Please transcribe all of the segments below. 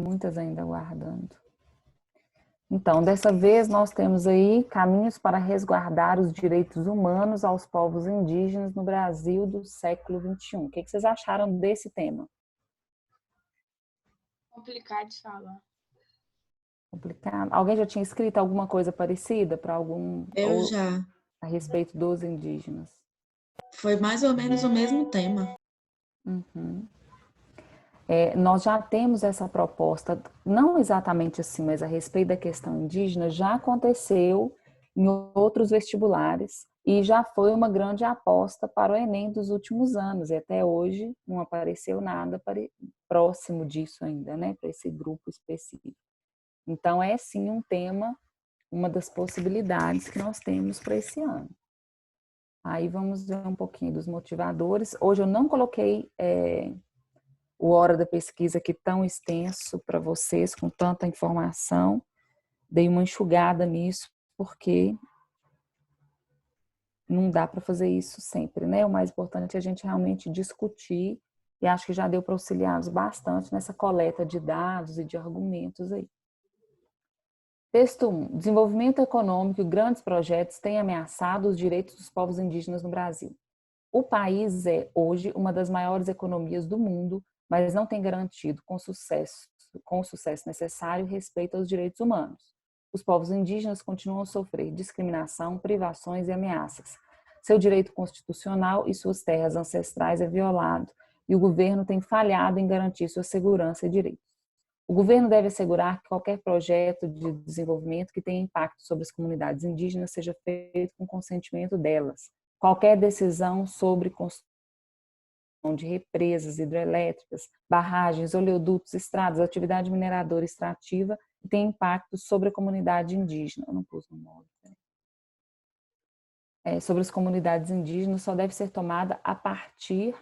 muitas ainda aguardando. Então, dessa vez nós temos aí caminhos para resguardar os direitos humanos aos povos indígenas no Brasil do século XXI. O que vocês acharam desse tema? Complicado de falar. Complicado. Alguém já tinha escrito alguma coisa parecida para algum Eu ou já. a respeito dos indígenas? Foi mais ou menos o mesmo tema. Uhum. Nós já temos essa proposta, não exatamente assim, mas a respeito da questão indígena, já aconteceu em outros vestibulares e já foi uma grande aposta para o Enem dos últimos anos, e até hoje não apareceu nada próximo disso ainda, né, para esse grupo específico. Então, é sim um tema, uma das possibilidades que nós temos para esse ano. Aí vamos ver um pouquinho dos motivadores. Hoje eu não coloquei o Hora da Pesquisa aqui tão extenso para vocês, com tanta informação. Dei uma enxugada nisso, porque não dá para fazer isso sempre, né? O mais importante é a gente realmente discutir, e acho que já deu para auxiliá-los bastante nessa coleta de dados e de argumentos aí. Texto 1. Desenvolvimento econômico e grandes projetos têm ameaçado os direitos dos povos indígenas no Brasil. O país é, hoje, uma das maiores economias do mundo, mas não tem garantido com o sucesso necessário respeito aos direitos humanos. Os povos indígenas continuam a sofrer discriminação, privações e ameaças. Seu direito constitucional e suas terras ancestrais é violado, e o governo tem falhado em garantir sua segurança e direitos. O governo deve assegurar que qualquer projeto de desenvolvimento que tenha impacto sobre as comunidades indígenas seja feito com consentimento delas. Qualquer decisão sobre construção de represas hidrelétricas, barragens, oleodutos, estradas, atividade mineradora extrativa que tem impacto sobre a comunidade indígena. Eu não pus no modo. Sobre as comunidades indígenas só deve ser tomada a partir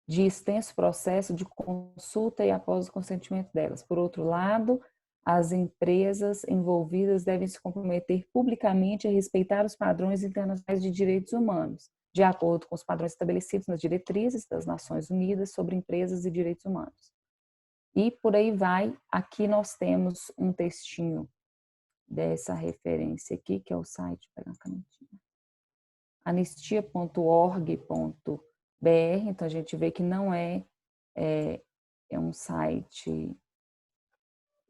de extenso processo de consulta e após o consentimento delas. Por outro lado, as empresas envolvidas devem se comprometer publicamente a respeitar os padrões internacionais de direitos humanos, de acordo com os padrões estabelecidos nas diretrizes das Nações Unidas sobre empresas e direitos humanos. E por aí vai. Aqui nós temos um textinho dessa referência aqui, que é o site, pegar uma canetinha, anistia.org.br. Então a gente vê que não é um site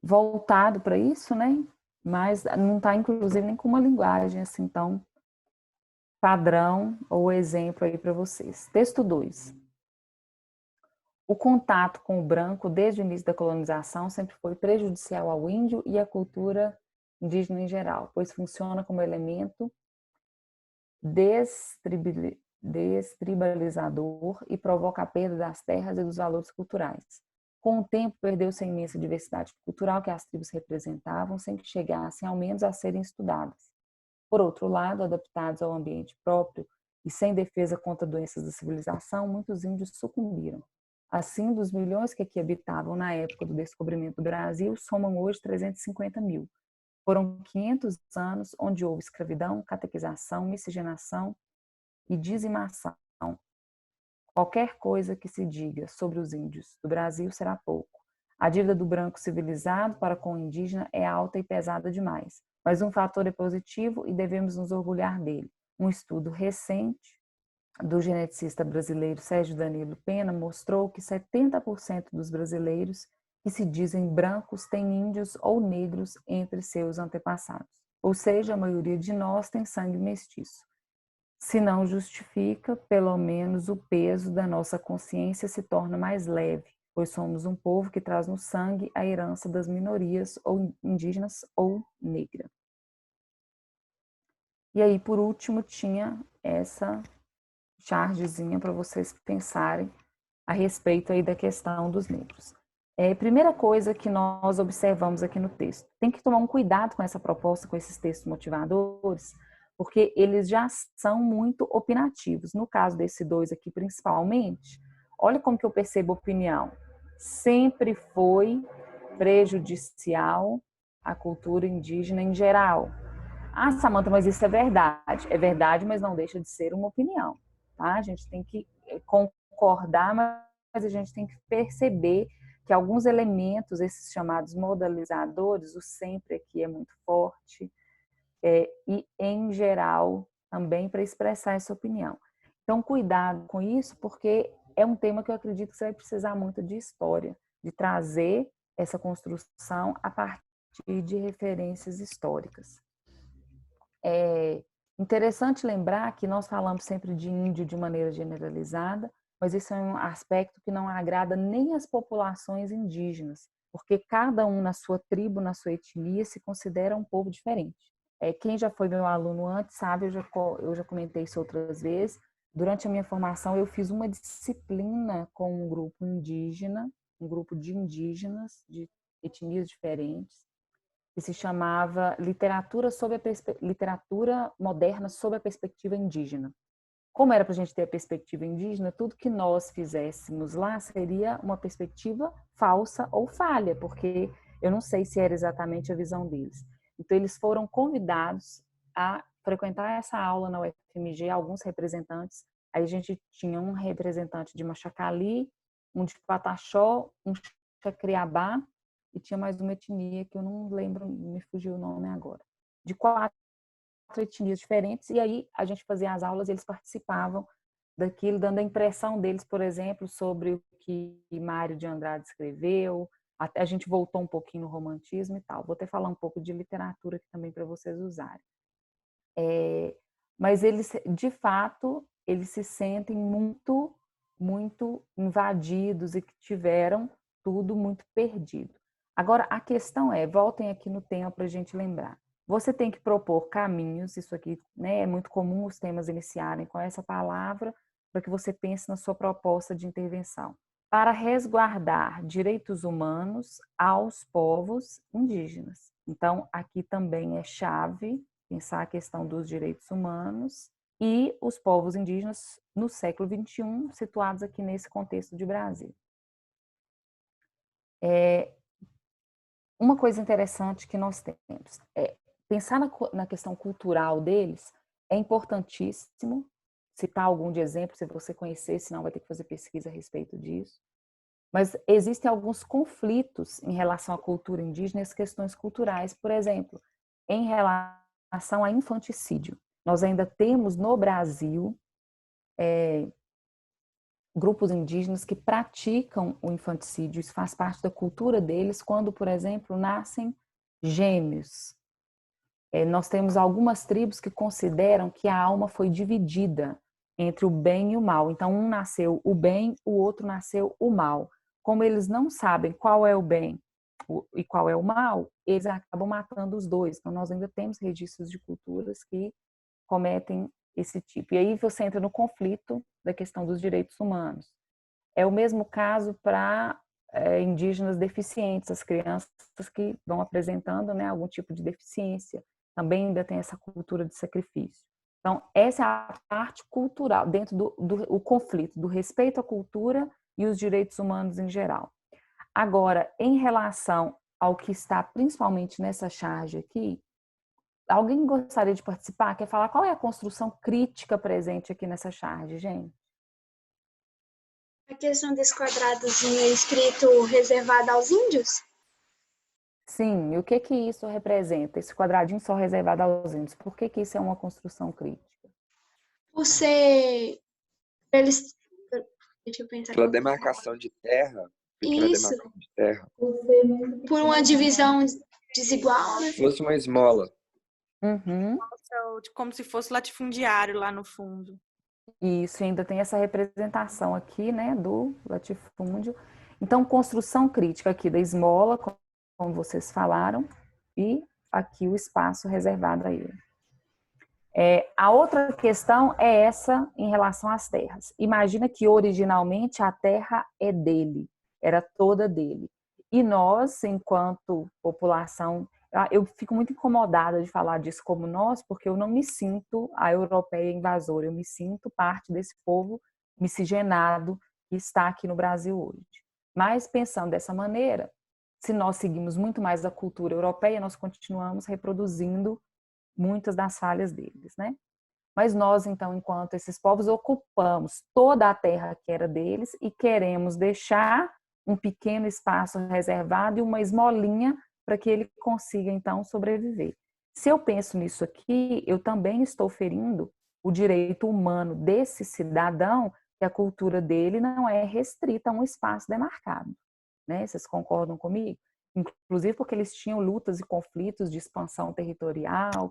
voltado para isso, né? Mas não está, inclusive, nem com uma linguagem assim tão padrão ou exemplo aí para vocês. Texto 2. O contato com o branco desde o início da colonização sempre foi prejudicial ao índio e à cultura indígena em geral, pois funciona como elemento destribalizador e provoca a perda das terras e dos valores culturais. Com o tempo, perdeu-se a imensa diversidade cultural que as tribos representavam, sem que chegassem, ao menos, a serem estudadas. Por outro lado, adaptados ao ambiente próprio e sem defesa contra doenças da civilização, muitos índios sucumbiram. Assim, dos milhões que aqui habitavam na época do descobrimento do Brasil, somam hoje 350 mil. Foram 500 anos onde houve escravidão, catequização, miscigenação e dizimação. Qualquer coisa que se diga sobre os índios do Brasil será pouco. A dívida do branco civilizado para com o indígena é alta e pesada demais, mas um fator é positivo e devemos nos orgulhar dele. Um estudo recente do geneticista brasileiro Sérgio Danilo Pena mostrou que 70% dos brasileiros que se dizem brancos têm índios ou negros entre seus antepassados. Ou seja, a maioria de nós tem sangue mestiço. Se não justifica, pelo menos o peso da nossa consciência se torna mais leve, pois somos um povo que traz no sangue a herança das minorias ou indígenas ou negra. E aí, por último, tinha essa chargezinha para vocês pensarem a respeito aí da questão dos negros. Primeira coisa que nós observamos aqui no texto, tem que tomar um cuidado com essa proposta, com esses textos motivadores, porque eles já são muito opinativos. No caso desse 2 aqui, principalmente, olha como que eu percebo a opinião. Sempre foi prejudicial à cultura indígena em geral. Ah, Samantha, mas isso é verdade. É verdade, mas não deixa de ser uma opinião. Tá? A gente tem que concordar, mas a gente tem que perceber que alguns elementos, esses chamados modalizadores, o sempre aqui é muito forte, e em geral também para expressar essa opinião. Então, cuidado com isso, porque é um tema que eu acredito que você vai precisar muito de história, de trazer essa construção a partir de referências históricas. É interessante lembrar que nós falamos sempre de índio de maneira generalizada, mas esse é um aspecto que não agrada nem as populações indígenas, porque cada um na sua tribo, na sua etnia, se considera um povo diferente. Quem já foi meu aluno antes sabe, eu já comentei isso outras vezes, durante a minha formação eu fiz uma disciplina com um grupo indígena, um grupo de indígenas de etnias diferentes, que se chamava Literatura Moderna sob a Perspectiva Indígena. Como era para a gente ter a perspectiva indígena, tudo que nós fizéssemos lá seria uma perspectiva falsa ou falha, porque eu não sei se era exatamente a visão deles. Então, eles foram convidados a frequentar essa aula na UFMG, alguns representantes. Aí a gente tinha um representante de Machacali, um de Pataxó, um de Chacriabá, e tinha mais uma etnia que eu não lembro, me fugiu o nome agora. De 4 etnias diferentes, e aí a gente fazia as aulas e eles participavam daquilo, dando a impressão deles, por exemplo, sobre o que Mário de Andrade escreveu. Até a gente voltou um pouquinho no romantismo e tal. Vou até falar um pouco de literatura aqui também para vocês usarem. Mas eles, de fato, eles se sentem muito, muito invadidos e que tiveram tudo muito perdido. Agora, a questão voltem aqui no tema para a gente lembrar. Você tem que propor caminhos, isso aqui, né, é muito comum os temas iniciarem com essa palavra, para que você pense na sua proposta de intervenção. Para resguardar direitos humanos aos povos indígenas. Então, aqui também é chave pensar a questão dos direitos humanos e os povos indígenas no século XXI, situados aqui nesse contexto de Brasil. Uma coisa interessante que nós temos pensar na questão cultural deles é importantíssimo. Citar algum de exemplo, se você conhecer, senão vai ter que fazer pesquisa a respeito disso. Mas existem alguns conflitos em relação à cultura indígena e as questões culturais. Por exemplo, em relação a infanticídio. Nós ainda temos no Brasil grupos indígenas que praticam o infanticídio. Isso faz parte da cultura deles quando, por exemplo, nascem gêmeos. Nós temos algumas tribos que consideram que a alma foi dividida entre o bem e o mal. Então, um nasceu o bem, o outro nasceu o mal. Como eles não sabem qual é o bem e qual é o mal, eles acabam matando os dois. Então, nós ainda temos registros de culturas que cometem esse tipo. E aí você entra no conflito da questão dos direitos humanos. É o mesmo caso para indígenas deficientes, as crianças que vão apresentando, né, algum tipo de deficiência. Também ainda tem essa cultura de sacrifício. Então, essa é a parte cultural, dentro do conflito, do respeito à cultura e os direitos humanos em geral. Agora, em relação ao que está principalmente nessa charge aqui, alguém gostaria de participar? Quer falar qual é a construção crítica presente aqui nessa charge, gente? A questão desse quadradozinho escrito reservado aos índios? Sim, e o que isso representa? Esse quadradinho só reservado aos índios. Por que isso é uma construção crítica? Por ser... Eles... Deixa eu pensar. Pela demarcação de terra. Isso. Demarcação de terra. Por uma divisão desigual, né? Se fosse uma esmola. Uhum. Como se fosse latifundiário lá no fundo. Isso, ainda tem essa representação aqui, né, do latifúndio. Então, construção crítica aqui da esmola, como vocês falaram, e aqui o espaço reservado a ele. A outra questão é essa em relação às terras. Imagina que originalmente a terra é dele, era toda dele. E nós, enquanto população, eu fico muito incomodada de falar disso como nós, porque eu não me sinto a europeia invasora, eu me sinto parte desse povo miscigenado que está aqui no Brasil hoje. Mas pensando dessa maneira, se nós seguimos muito mais a cultura europeia, nós continuamos reproduzindo muitas das falhas deles, né? Mas nós, então, enquanto esses povos, ocupamos toda a terra que era deles e queremos deixar um pequeno espaço reservado e uma esmolinha para que ele consiga, então, sobreviver. Se eu penso nisso aqui, eu também estou ferindo o direito humano desse cidadão, que a cultura dele não é restrita a um espaço demarcado. Né? Vocês concordam comigo? Inclusive porque eles tinham lutas e conflitos de expansão territorial,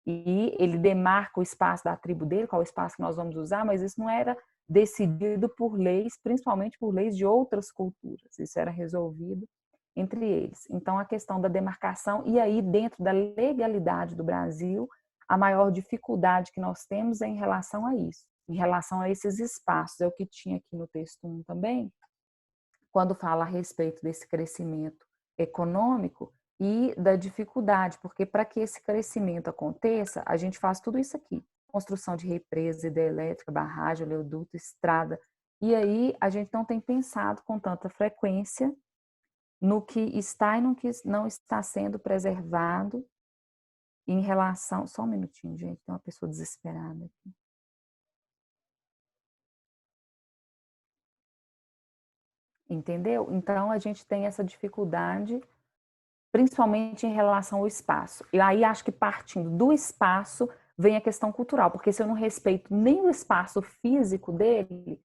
e ele demarca o espaço da tribo dele, qual é o espaço que nós vamos usar, mas isso não era decidido por leis, principalmente por leis de outras culturas. Isso era resolvido entre eles. Então, a questão da demarcação, e aí dentro da legalidade do Brasil, a maior dificuldade que nós temos é em relação a isso, em relação a esses espaços. É o que tinha aqui no texto 1 também, quando fala a respeito desse crescimento econômico e da dificuldade, porque para que esse crescimento aconteça, a gente faz tudo isso aqui. Construção de represa, hidrelétrica, barragem, oleoduto, estrada. E aí a gente não tem pensado com tanta frequência no que está e no que não está sendo preservado em relação... Só um minutinho, gente, tem uma pessoa desesperada aqui. Entendeu? Então, a gente tem essa dificuldade, principalmente em relação ao espaço. E aí, acho que partindo do espaço, vem a questão cultural, porque se eu não respeito nem o espaço físico dele,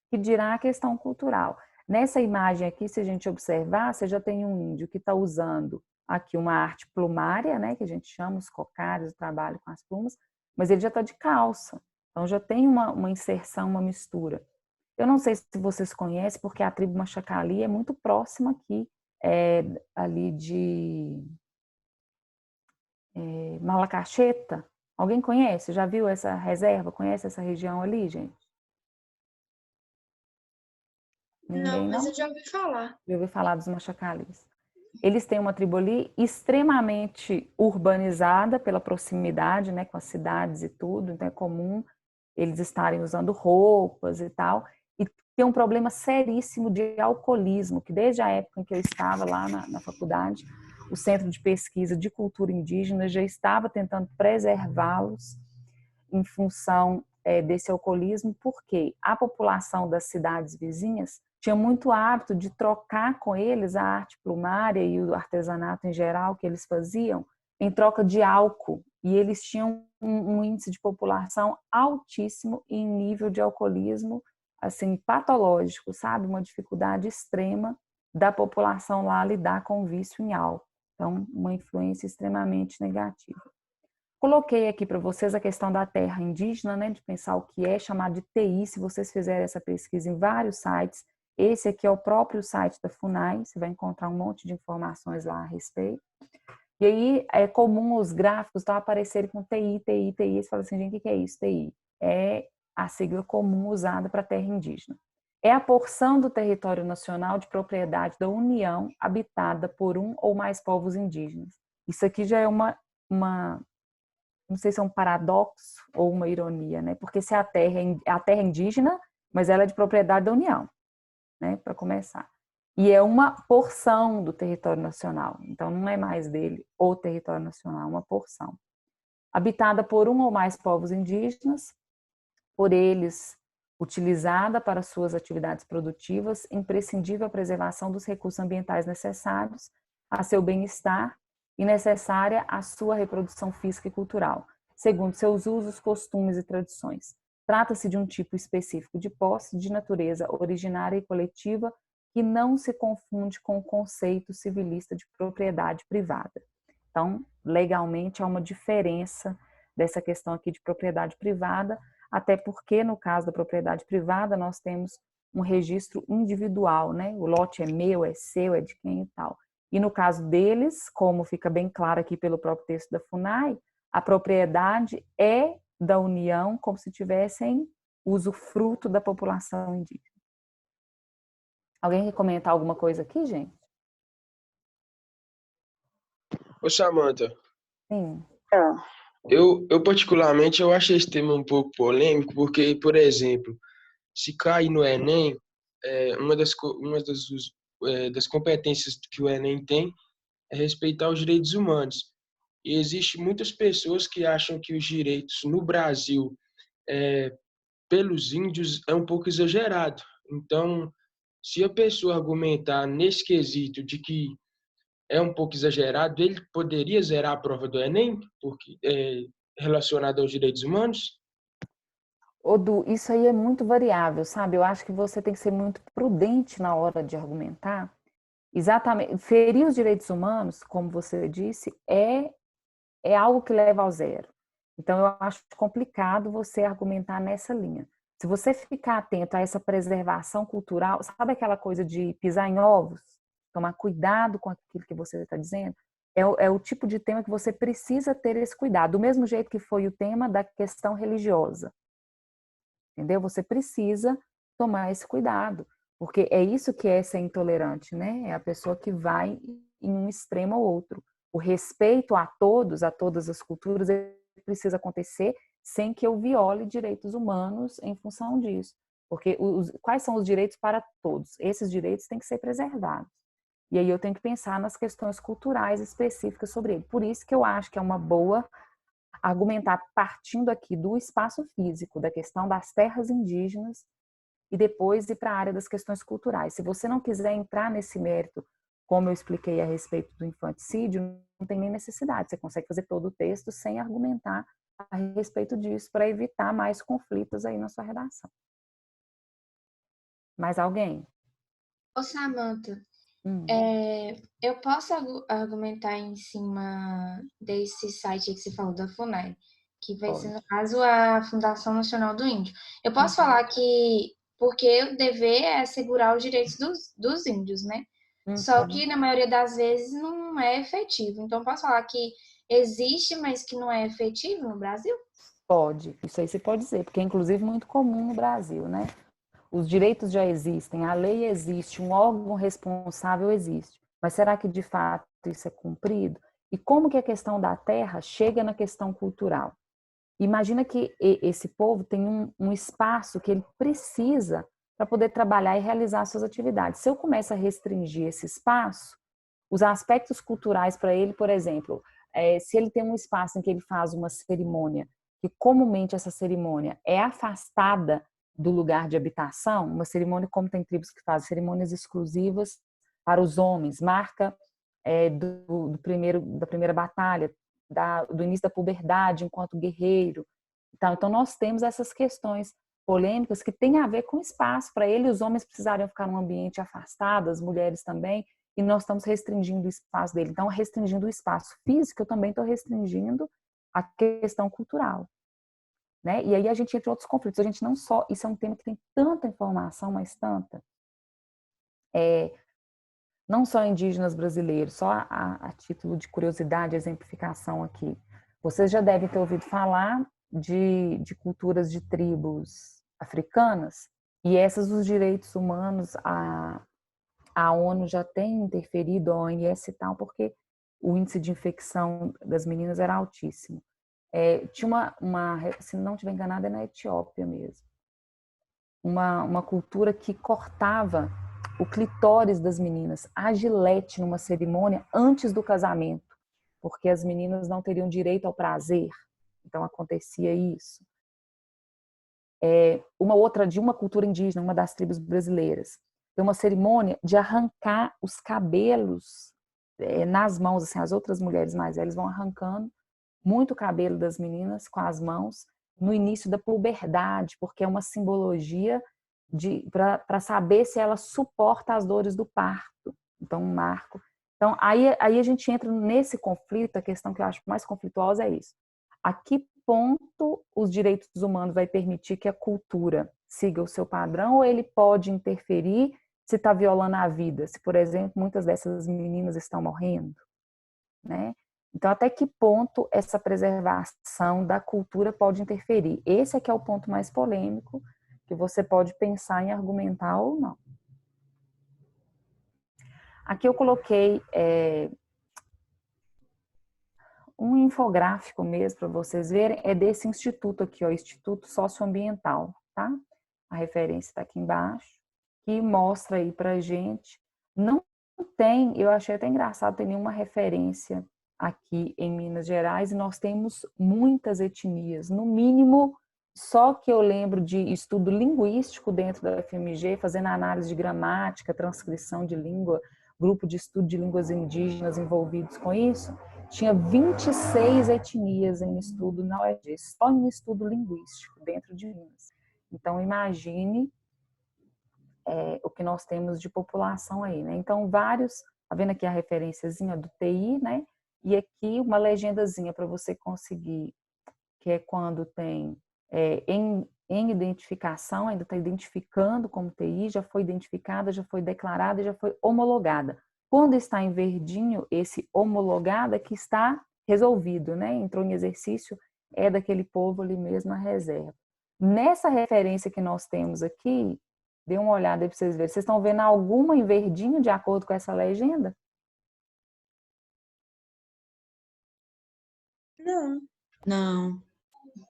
que dirá a questão cultural. Nessa imagem aqui, se a gente observar, você já tem um índio que está usando aqui uma arte plumária, né, que a gente chama os cocários, o trabalho com as plumas, mas ele já está de calça. Então, já tem uma inserção, uma mistura. Eu não sei se vocês conhecem, porque a tribo Machacali é muito próxima aqui, ali de Malacacheta. Alguém conhece? Já viu essa reserva? Conhece essa região ali, gente? Ninguém, Não, mas não? eu já ouvi falar. Já ouviu falar dos Machacalis? Eles têm uma tribo ali extremamente urbanizada pela proximidade, né, com as cidades e tudo, então é comum eles estarem usando roupas e tal, e tem um problema seríssimo de alcoolismo, que desde a época em que eu estava lá na faculdade, o Centro de Pesquisa de Cultura Indígena já estava tentando preservá-los em função desse alcoolismo, porque a população das cidades vizinhas tinha muito hábito de trocar com eles a arte plumária e o artesanato em geral que eles faziam em troca de álcool. E eles tinham um índice de população altíssimo em nível de alcoolismo, assim, patológico, sabe? Uma dificuldade extrema da população lá lidar com o vício em álcool. Então, uma influência extremamente negativa. Coloquei aqui para vocês a questão da terra indígena, né, de pensar o que é chamado de TI, se vocês fizerem essa pesquisa em vários sites. Esse aqui é o próprio site da FUNAI, você vai encontrar um monte de informações lá a respeito. E aí é comum os gráficos aparecerem com TI, TI, TI, você fala assim, gente, o que é isso, TI? É a sigla comum usada para terra indígena. É a porção do território nacional de propriedade da União habitada por um ou mais povos indígenas. Isso aqui já é uma não sei se é um paradoxo ou uma ironia, né? Porque se a terra é indígena, mas ela é de propriedade da União, né? Para começar. E é uma porção do território nacional. Então, não é mais dele o território nacional, é uma porção. Habitada por um ou mais povos indígenas, por eles utilizada para suas atividades produtivas, imprescindível a preservação dos recursos ambientais necessários a seu bem-estar e necessária à sua reprodução física e cultural, segundo seus usos, costumes e tradições. Trata-se de um tipo específico de posse de natureza originária e coletiva que não se confunde com o conceito civilista de propriedade privada. Então, legalmente, há uma diferença dessa questão aqui de propriedade privada, até porque, no caso da propriedade privada, nós temos um registro individual, né? O lote é meu, é seu, é de quem e tal. E no caso deles, como fica bem claro aqui pelo próprio texto da FUNAI, a propriedade é da União como se tivessem usufruto da população indígena. Alguém quer comentar alguma coisa aqui, gente? Ô, Samantha, Sim. eu particularmente eu acho esse tema um pouco polêmico, porque, por exemplo, se cair no Enem, das competências que o Enem tem é respeitar os direitos humanos. E existem muitas pessoas que acham que os direitos no Brasil, pelos índios, é um pouco exagerado. Então, Se a pessoa argumentar nesse quesito de que é um pouco exagerado, ele poderia zerar a prova do Enem, porque é relacionado aos direitos humanos? Odu, isso aí é muito variável, sabe? Eu acho que você tem que ser muito prudente na hora de argumentar. Exatamente. Ferir os direitos humanos, como você disse, é algo que leva ao zero. Então, eu acho complicado você argumentar nessa linha. Se você ficar atento a essa preservação cultural, sabe aquela coisa de pisar em ovos? Tomar cuidado com aquilo que você está dizendo? É o tipo de tema que você precisa ter esse cuidado. Do mesmo jeito que foi o tema da questão religiosa. Entendeu? Você precisa tomar esse cuidado. Porque é isso que é ser intolerante, né? É a pessoa que vai em um extremo ou outro. O respeito a todos, a todas as culturas, ele precisa acontecer sem que eu viole direitos humanos em função disso. Porque quais são os direitos para todos? Esses direitos têm que ser preservados. E aí eu tenho que pensar nas questões culturais específicas sobre ele. Por isso que eu acho que é uma boa argumentar partindo aqui do espaço físico, da questão das terras indígenas, e depois ir para a área das questões culturais. Se você não quiser entrar nesse mérito, como eu expliquei a respeito do infanticídio, não tem nem necessidade. Você consegue fazer todo o texto sem argumentar a respeito disso, para evitar mais conflitos aí na sua redação. Mais alguém? Ô, Samantha, Hum, eu posso argumentar em cima desse site que você falou da FUNAI, que vai ser, pode. no caso, a Fundação Nacional do Índio. Eu posso falar que, porque o dever é assegurar os direitos dos índios, né? Só Uhum. que, na maioria das vezes, não é efetivo. Então, posso falar que existe, mas que não é efetivo no Brasil? Pode, isso aí você pode dizer, porque é inclusive muito comum no Brasil, né? Os direitos já existem, a lei existe, um órgão responsável existe. Mas será que de fato isso é cumprido? E como que a questão da terra chega na questão cultural? Imagina que esse povo tem um espaço que ele precisa para poder trabalhar e realizar suas atividades. Se eu começo a restringir esse espaço, os aspectos culturais para ele, por exemplo, se ele tem um espaço em que ele faz uma cerimônia, que comumente essa cerimônia é afastada do lugar de habitação, uma cerimônia como tem tribos que fazem cerimônias exclusivas para os homens, marca da primeira batalha, do início da puberdade enquanto guerreiro. Então nós temos essas questões polêmicas que têm a ver com espaço. Para ele, os homens precisariam ficar num ambiente afastado, as mulheres também, e nós estamos restringindo o espaço dele. Então, restringindo o espaço físico, eu também estou restringindo a questão cultural. Né? E aí a gente entra em outros conflitos. A gente não só... Isso é um tema que tem tanta informação, mas tanta. Não só indígenas brasileiros, só a título de curiosidade, exemplificação aqui. Vocês já devem ter ouvido falar de culturas de tribos africanas, e essas, os direitos humanos, a ONU já tem interferido, a OMS e tal, porque o índice de infecção das meninas era altíssimo. Tinha se não estiver enganada, é na Etiópia mesmo, uma cultura que cortava o clitóris das meninas, a gilete numa cerimônia antes do casamento, porque as meninas não teriam direito ao prazer. Então acontecia isso. Uma outra de uma cultura indígena, uma das tribos brasileiras, tem uma cerimônia de arrancar os cabelos nas mãos, assim, as outras mulheres mais velhas vão arrancando muito cabelo das meninas com as mãos no início da puberdade, porque é uma simbologia para saber se ela suporta as dores do parto. Então, um marco. Então, aí a gente entra nesse conflito, a questão que eu acho mais conflituosa é isso. A que ponto os direitos humanos vai permitir que a cultura siga o seu padrão, ou ele pode interferir se está violando a vida? Se, por exemplo, muitas dessas meninas estão morrendo, né? Então, até que ponto essa preservação da cultura pode interferir? Esse é que é o ponto mais polêmico, que você pode pensar em argumentar ou não. Aqui eu coloquei um infográfico mesmo para vocês verem, é desse instituto aqui, ó, Instituto Socioambiental, tá? A referência está aqui embaixo, que mostra aí pra gente. Não tem, eu achei até engraçado, tem nenhuma referência aqui em Minas Gerais, e nós temos muitas etnias, no mínimo Só que eu lembro de estudo linguístico dentro da FMG, fazendo análise de gramática, transcrição de língua, grupo de estudo de línguas indígenas envolvidos com isso, tinha 26 etnias em estudo na UFG, só em estudo linguístico, dentro de Minas. Então, imagine o que nós temos de população aí, né? Então, vários, tá vendo aqui a referenciazinha do TI, né? E aqui uma legendazinha para você conseguir, que é quando tem em identificação, ainda está identificando como TI, já foi identificada, já foi declarada e já foi homologada. Quando está em verdinho, esse homologada que está resolvido, né? Entrou em exercício, é daquele povo ali mesmo a reserva. Nessa referência que nós temos aqui, dê uma olhada aí para vocês verem. Vocês estão vendo alguma em verdinho de acordo com essa legenda? Não. Não.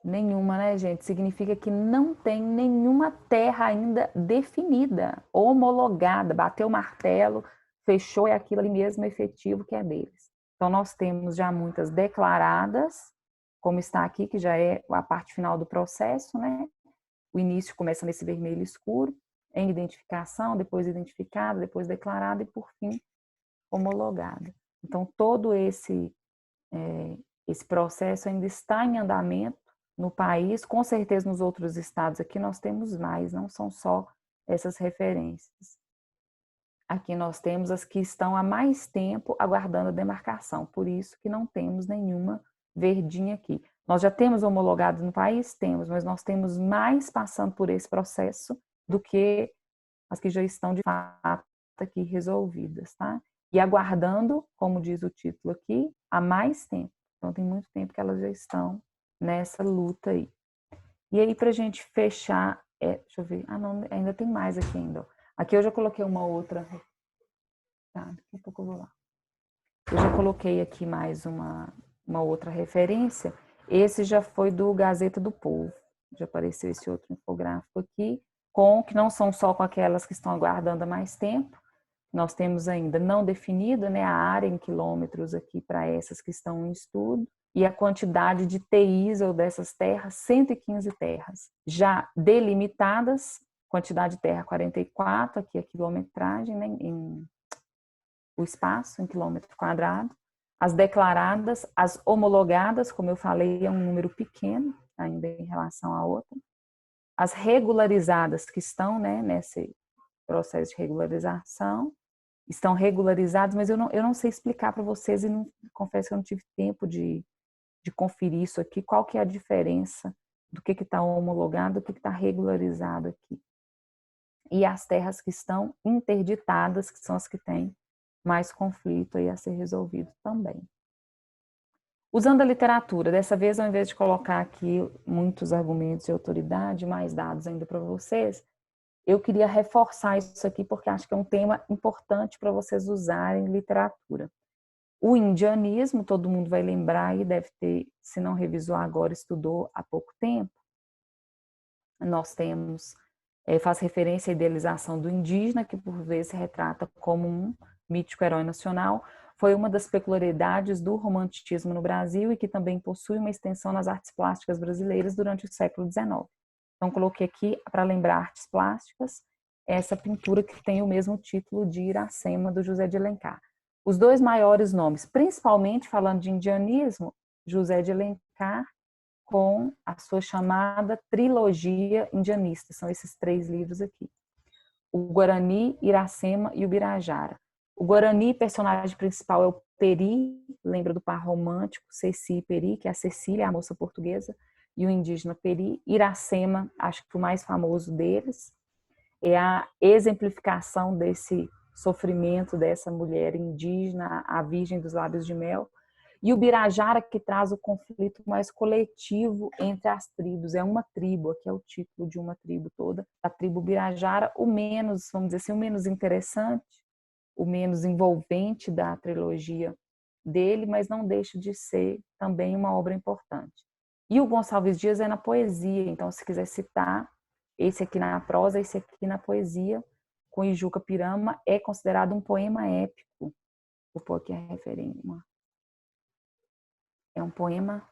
Nenhuma, né, gente? Significa que não tem nenhuma terra ainda definida, homologada, bateu o martelo, fechou, é aquilo ali mesmo efetivo que é deles. Então, nós temos já muitas declaradas, como está aqui, que já é a parte final do processo, né? O início começa nesse vermelho escuro, em identificação, depois identificada, depois declarada e, por fim, homologada. Então, todo esse processo ainda está em andamento no país, com certeza nos outros estados aqui nós temos mais, não são só essas referências. Aqui nós temos as que estão há mais tempo aguardando a demarcação, por isso que não temos nenhuma verdinha aqui. Nós já temos homologados no país? Temos, mas nós temos mais passando por esse processo do que as que já estão de fato aqui resolvidas, tá? E aguardando, como diz o título aqui, há mais tempo. Então tem muito tempo que elas já estão nessa luta aí. E aí, para a gente fechar, deixa eu ver, não, ainda tem mais aqui ainda. Aqui eu já coloquei uma outra, tá, daqui a pouco eu vou lá. Eu já coloquei aqui mais uma outra referência, esse já foi do Gazeta do Povo, já apareceu esse outro infográfico aqui, que não são só com aquelas que estão aguardando há mais tempo, nós temos ainda não definida, né, a área em quilômetros aqui para essas que estão em estudo, e a quantidade de TIs ou dessas terras, 115 terras. Já delimitadas, quantidade de terra 44, aqui a quilometragem, né, o espaço em quilômetro quadrado. As declaradas, as homologadas, como eu falei, é um número pequeno, ainda em relação à outra. As regularizadas, que estão, né, nesse processo de regularização, estão regularizados, mas eu não sei explicar para vocês, e confesso que eu não tive tempo de conferir isso aqui, qual que é a diferença do que está homologado, do que está regularizado aqui. E as terras que estão interditadas, que são as que têm mais conflito aí a ser resolvido também. Usando a literatura, dessa vez, ao invés de colocar aqui muitos argumentos de autoridade, mais dados ainda para vocês, eu queria reforçar isso aqui porque acho que é um tema importante para vocês usarem literatura. O indianismo, todo mundo vai lembrar e deve ter, se não revisou agora, estudou há pouco tempo. Nós temos, faz referência à idealização do indígena, que por vezes se retrata como um mítico herói nacional. Foi uma das peculiaridades do romanticismo no Brasil e que também possui uma extensão nas artes plásticas brasileiras durante o século XIX. Então, coloquei aqui, para lembrar artes plásticas, essa pintura que tem o mesmo título de Iracema, do José de Alencar. Os dois maiores nomes, principalmente falando de indianismo, José de Alencar com a sua chamada trilogia indianista. São esses 3 livros aqui. O Guarani, Iracema e o Birajara. O Guarani, personagem principal, é o Peri, lembra do par romântico, Ceci e Peri, que é a Cecília, a moça portuguesa, e o indígena Peri. Iracema, acho que o mais famoso deles, é a exemplificação desse sofrimento dessa mulher indígena, a Virgem dos Lábios de Mel. E o Birajara, que traz o conflito mais coletivo entre as tribos. É uma tribo, aqui é o título de uma tribo toda, a tribo Birajara, o menos, vamos dizer assim, o menos interessante, o menos envolvente da trilogia dele, mas não deixa de ser também uma obra importante. E o Gonçalves Dias é na poesia, então se quiser citar, esse aqui na prosa, esse aqui na poesia, com Ijuca Pirama, é considerado um poema épico. Vou pôr aqui a referência. É um poema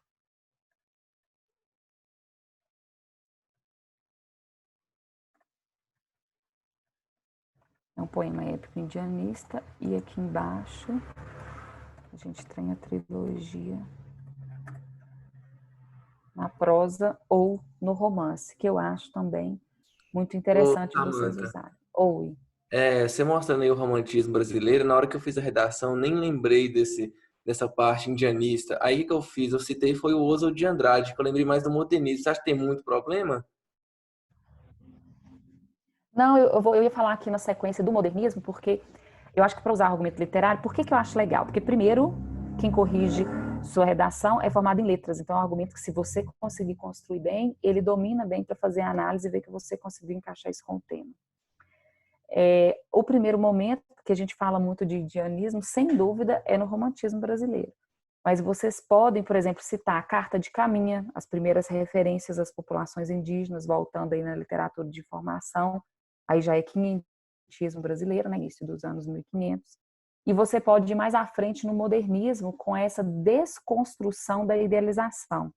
É um poema épico indianista. E aqui embaixo a gente tem a trilogia na prosa ou no romance, que eu acho também muito Ô, interessante vocês Samantha, usarem. Ou você mostrando aí o romantismo brasileiro, na hora que eu fiz a redação, nem lembrei dessa parte indianista. Aí que eu fiz, eu citei foi o Oswald de Andrade, que eu lembrei mais do modernismo. Você acha que tem muito problema? não, eu ia falar aqui na sequência do modernismo, porque eu acho que para usar argumento literário, por que eu acho legal? Porque, primeiro, quem corrige sua redação é formado em letras. Então, é um argumento que, se você conseguir construir bem, ele domina bem para fazer a análise e ver que você conseguiu encaixar isso com o tema. O primeiro momento que a gente fala muito de indianismo, sem dúvida, é no romantismo brasileiro. Mas vocês podem, por exemplo, citar a Carta de Caminha, as primeiras referências às populações indígenas, voltando aí na literatura de informação, aí já é quinhentismo brasileiro, né, início dos anos 1500. E você pode ir mais à frente no modernismo com essa desconstrução da idealização.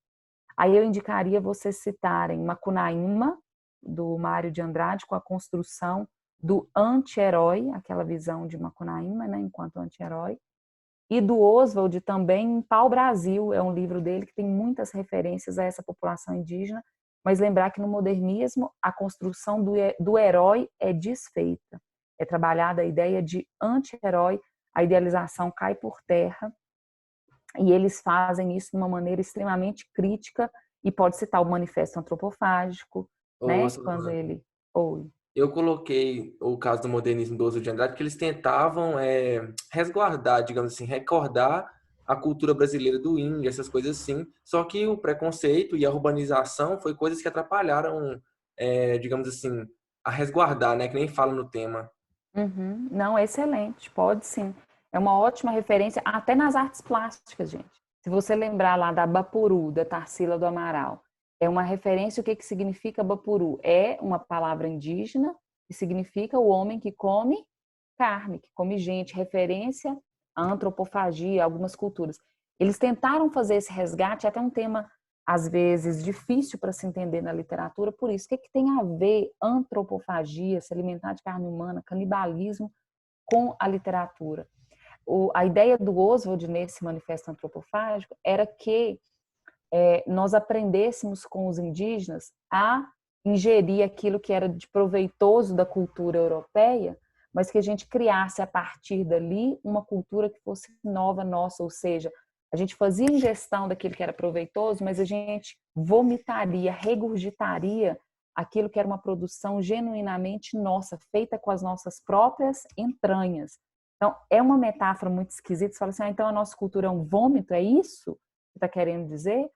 Aí eu indicaria vocês citarem Macunaíma, do Mário de Andrade, com a construção do anti-herói, aquela visão de Macunaíma, né, enquanto anti-herói, e do Oswald também, em Pau-Brasil, é um livro dele que tem muitas referências a essa população indígena, mas lembrar que no modernismo a construção do herói é desfeita, é trabalhada a ideia de anti-herói, a idealização cai por terra, e eles fazem isso de uma maneira extremamente crítica, e pode citar o Manifesto Antropofágico, né, quando ele... Eu coloquei o caso do modernismo do Oswald de Andrade, que eles tentavam resguardar, digamos assim, recordar a cultura brasileira do índio, essas coisas assim. Só que o preconceito e a urbanização foi coisas que atrapalharam, digamos assim, a resguardar, né? Que nem fala no tema. Uhum. Não, excelente, pode sim. É uma ótima referência, até nas artes plásticas, gente. Se você lembrar lá da Bapuru, da Tarsila do Amaral, é uma referência. O que significa Bapuru? É uma palavra indígena que significa o homem que come carne, que come gente, referência à antropofagia, algumas culturas. Eles tentaram fazer esse resgate, até um tema, às vezes, difícil para se entender na literatura, por isso. O que tem a ver antropofagia, se alimentar de carne humana, canibalismo, com a literatura? A ideia do Oswald nesse manifesto antropofágico era que nós aprendêssemos com os indígenas a ingerir aquilo que era de proveitoso da cultura europeia, mas que a gente criasse a partir dali uma cultura que fosse nova nossa, ou seja, a gente fazia ingestão daquilo que era proveitoso, mas a gente vomitaria, regurgitaria aquilo que era uma produção genuinamente nossa, feita com as nossas próprias entranhas. Então, é uma metáfora muito esquisita. Você fala assim, então a nossa cultura é um vômito, é isso que está querendo dizer?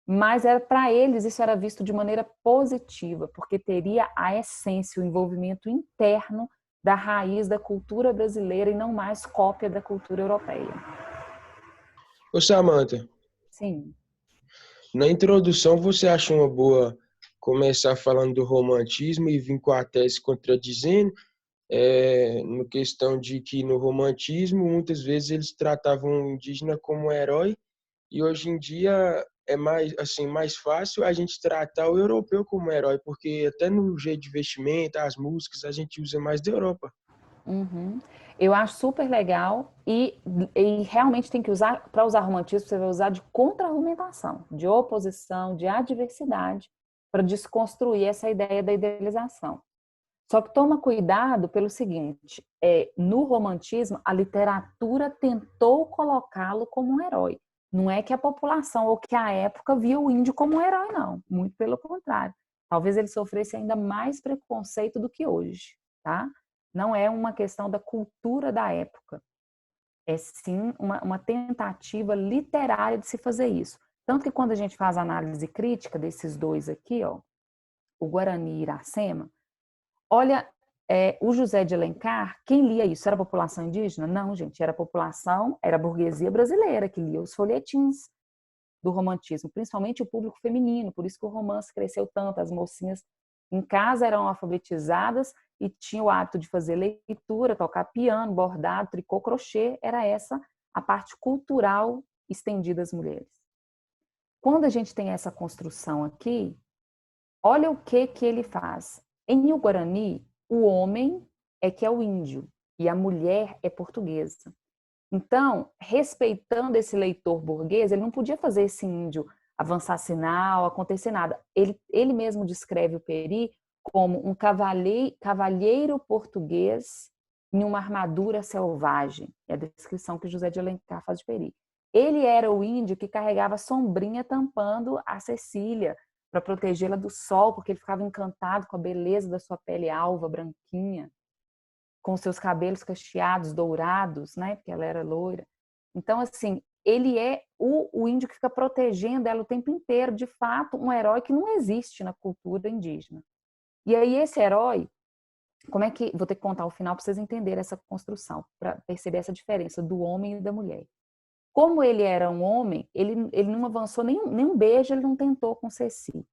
Mas para eles isso era visto de maneira positiva, porque teria a essência, o envolvimento interno da raiz da cultura brasileira e não mais cópia da cultura europeia. Ô, Samantha. Sim. Na introdução, você acha uma boa começar falando do romantismo e vir com a tese contradizendo, no questão de que no romantismo, muitas vezes eles tratavam o indígena como um herói, e hoje em dia é mais fácil a gente tratar o europeu como herói, porque até no jeito de vestimenta, as músicas, a gente usa mais da Europa. Uhum. Eu acho super legal e realmente tem que usar, para usar romantismo, você vai usar de contra-argumentação, de oposição, de adversidade, para desconstruir essa ideia da idealização. Só que toma cuidado pelo seguinte, no romantismo, a literatura tentou colocá-lo como um herói. Não é que a população ou que a época via o índio como um herói, não. Muito pelo contrário. Talvez ele sofresse ainda mais preconceito do que hoje, tá? Não é uma questão da cultura da época. É sim uma tentativa literária de se fazer isso. Tanto que quando a gente faz análise crítica desses dois aqui, ó, o Guarani e Iracema, olha, o José de Alencar, quem lia isso? Era a população indígena? Não, gente, era a burguesia brasileira que lia os folhetins do romantismo, principalmente o público feminino, por isso que o romance cresceu tanto, as mocinhas em casa eram alfabetizadas e tinham o hábito de fazer leitura, tocar piano, bordado, tricô, crochê, era essa a parte cultural estendida às mulheres. Quando a gente tem essa construção aqui, olha o que ele faz. Em o Guarani, o homem é que é o índio e a mulher é portuguesa. Então, respeitando esse leitor burguês, ele não podia fazer esse índio avançar sinal, acontecer nada. Ele mesmo descreve o Peri como um cavalheiro português em uma armadura selvagem. É a descrição que José de Alencar faz de Peri. Ele era o índio que carregava sombrinha tampando a Cecília para protegê-la do sol, porque ele ficava encantado com a beleza da sua pele alva, branquinha, com seus cabelos cacheados, dourados, né? Porque ela era loira. Então, assim, ele é o índio que fica protegendo ela o tempo inteiro, de fato, um herói que não existe na cultura indígena. E aí, esse herói, como é que... Vou ter que contar o final para vocês entenderem essa construção, para perceber essa diferença do homem e da mulher. Como ele era um homem, ele não avançou nenhum beijo, ele não tentou com Ceci.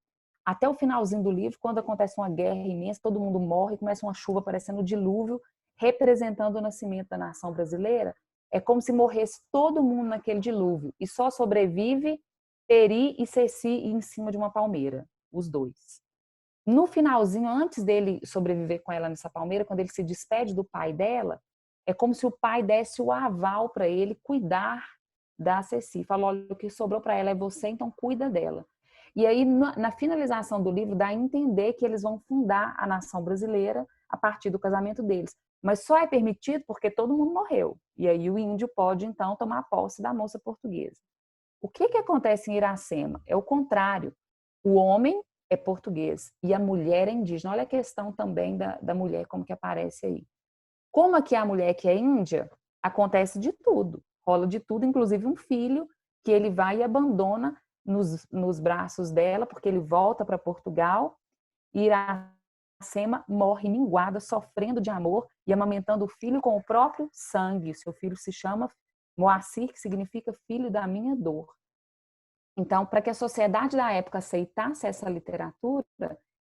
Até o finalzinho do livro, quando acontece uma guerra imensa, todo mundo morre, começa uma chuva parecendo um dilúvio, representando o nascimento da nação brasileira, é como se morresse todo mundo naquele dilúvio, e só sobrevive Peri e Ceci em cima de uma palmeira, os dois. No finalzinho, antes dele sobreviver com ela nessa palmeira, quando ele se despede do pai dela, é como se o pai desse o aval para ele cuidar da Ceci. Falou, olha, o que sobrou para ela é você, então cuida dela. E aí, na finalização do livro, dá a entender que eles vão fundar a nação brasileira a partir do casamento deles. Mas só é permitido porque todo mundo morreu. E aí o índio pode, então, tomar posse da moça portuguesa. O que acontece em Iracema? É o contrário. O homem é português e a mulher é indígena. Olha a questão também da mulher, como que aparece aí. Como aqui a mulher que é índia, acontece de tudo. Rola de tudo, inclusive um filho que ele vai e abandona nos braços dela, porque ele volta para Portugal e Iracema morre minguada, sofrendo de amor e amamentando o filho com o próprio sangue. Seu filho se chama Moacir, que significa filho da minha dor. Então, para que a sociedade da época aceitasse essa literatura,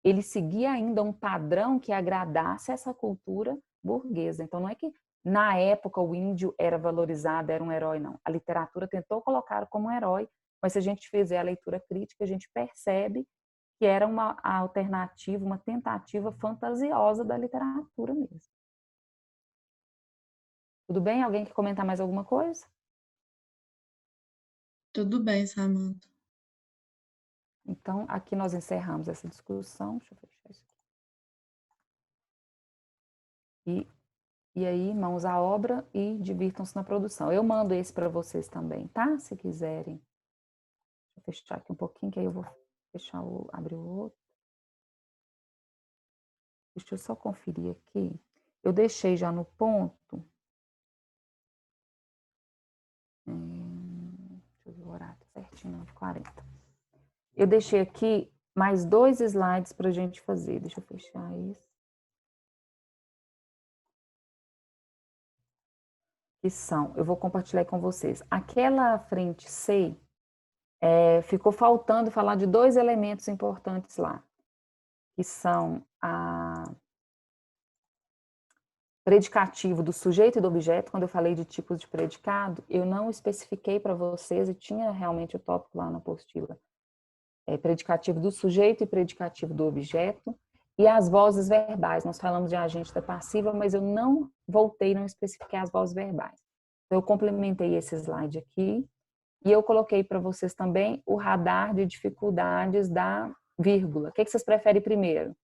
ele seguia ainda um padrão que agradasse essa cultura burguesa. Então, não é que na época o índio era valorizado, era um herói, não. A literatura tentou colocar como um herói, mas se a gente fizer a leitura crítica, a gente percebe que era uma alternativa, uma tentativa fantasiosa da literatura mesmo. Tudo bem? Alguém quer comentar mais alguma coisa? Tudo bem, Samanta. Então, aqui nós encerramos essa discussão. Deixa eu fechar isso aqui. E aí, mãos à obra e divirtam-se na produção. Eu mando esse para vocês também, tá? Se quiserem. Deixa eu fechar aqui um pouquinho, que aí eu vou fechar abrir o outro. Deixa eu só conferir aqui. Eu deixei já no ponto. Deixa eu ver o horário certinho, de 40. Eu deixei aqui mais 2 slides para a gente fazer. Deixa eu fechar isso. Que são, eu vou compartilhar com vocês. Aquela frente C, ficou faltando falar de 2 elementos importantes lá, que são a predicativo do sujeito e do objeto. Quando eu falei de tipos de predicado, eu não especifiquei para vocês, e tinha realmente o tópico lá na apostila, predicativo do sujeito e predicativo do objeto, e as vozes verbais. Nós falamos de agente da passiva, mas eu não especifiquei as vozes verbais. Então, eu complementei esse slide aqui, e eu coloquei para vocês também o radar de dificuldades da vírgula. O que vocês preferem primeiro?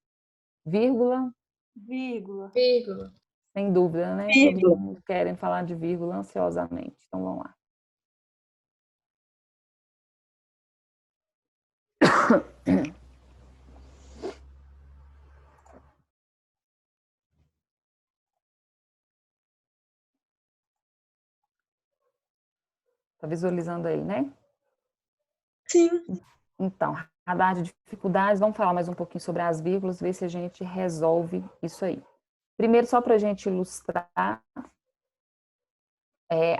Vírgula? Vírgula. Vírgula. Sem dúvida, né? Vírgula. Todo mundo querem falar de vírgula ansiosamente. Então, vamos lá. Tá visualizando aí, né? Sim. Então, radar de dificuldades, vamos falar mais um pouquinho sobre as vírgulas, ver se a gente resolve isso aí. Primeiro, só para a gente ilustrar,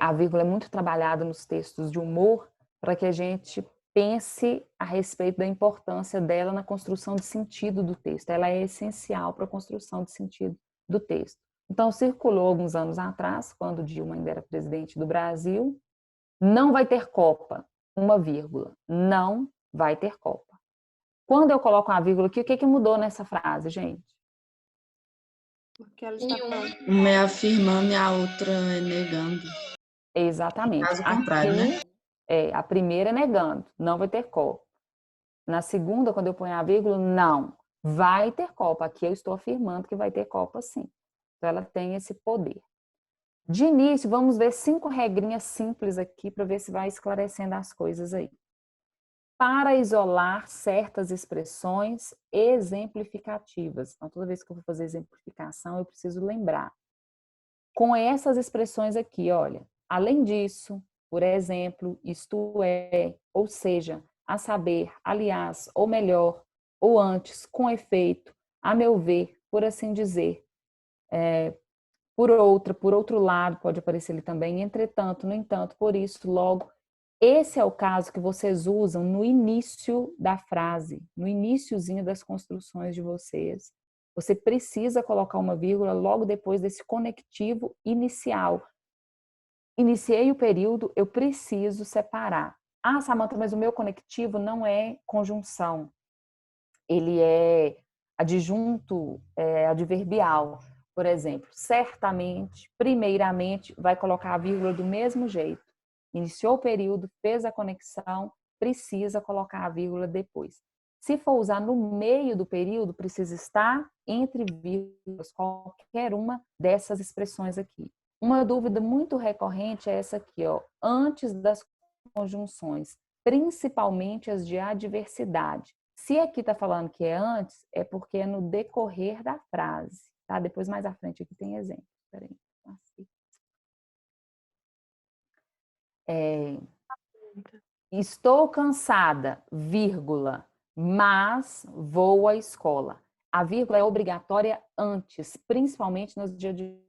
a vírgula é muito trabalhada nos textos de humor, para que a gente pense a respeito da importância dela na construção de sentido do texto. Ela é essencial para a construção de sentido do texto. Então, circulou alguns anos atrás, quando Dilma ainda era presidente do Brasil, não vai ter Copa, uma vírgula, não vai ter Copa. Quando eu coloco uma vírgula aqui, o que mudou nessa frase, gente? Porque ela está falando. Uma é afirmando e a outra é negando. Exatamente. Caso contrário, né? A primeira é negando, não vai ter copa. Na segunda, quando eu ponho a vírgula, não, vai ter copa. Aqui eu estou afirmando que vai ter copa sim. Então ela tem esse poder. De início, vamos ver 5 regrinhas simples aqui para ver se vai esclarecendo as coisas aí. Para isolar certas expressões exemplificativas. Então, toda vez que eu vou fazer exemplificação, eu preciso lembrar. Com essas expressões aqui, olha, além disso, por exemplo, isto é, ou seja, a saber, aliás, ou melhor, ou antes, com efeito, a meu ver, por assim dizer, por outro lado, pode aparecer ali também, entretanto, no entanto, por isso, logo. Esse é o caso que vocês usam no início da frase, no iniciozinho das construções de vocês. Você precisa colocar uma vírgula logo depois desse conectivo inicial. Iniciei o período, eu preciso separar. Ah, Samantha, mas o meu conectivo não é conjunção. Ele é adjunto adverbial. Por exemplo, certamente, primeiramente, vai colocar a vírgula do mesmo jeito. Iniciou o período, fez a conexão, precisa colocar a vírgula depois. Se for usar no meio do período, precisa estar entre vírgulas, qualquer uma dessas expressões aqui. Uma dúvida muito recorrente é essa aqui, ó, antes das conjunções, principalmente as de adversidade. Se aqui está falando que é antes, é porque é no decorrer da frase, tá? Depois, mais à frente, aqui tem exemplo. Espera aí. Estou cansada, vírgula, mas vou à escola. A vírgula é obrigatória antes, principalmente nos dias de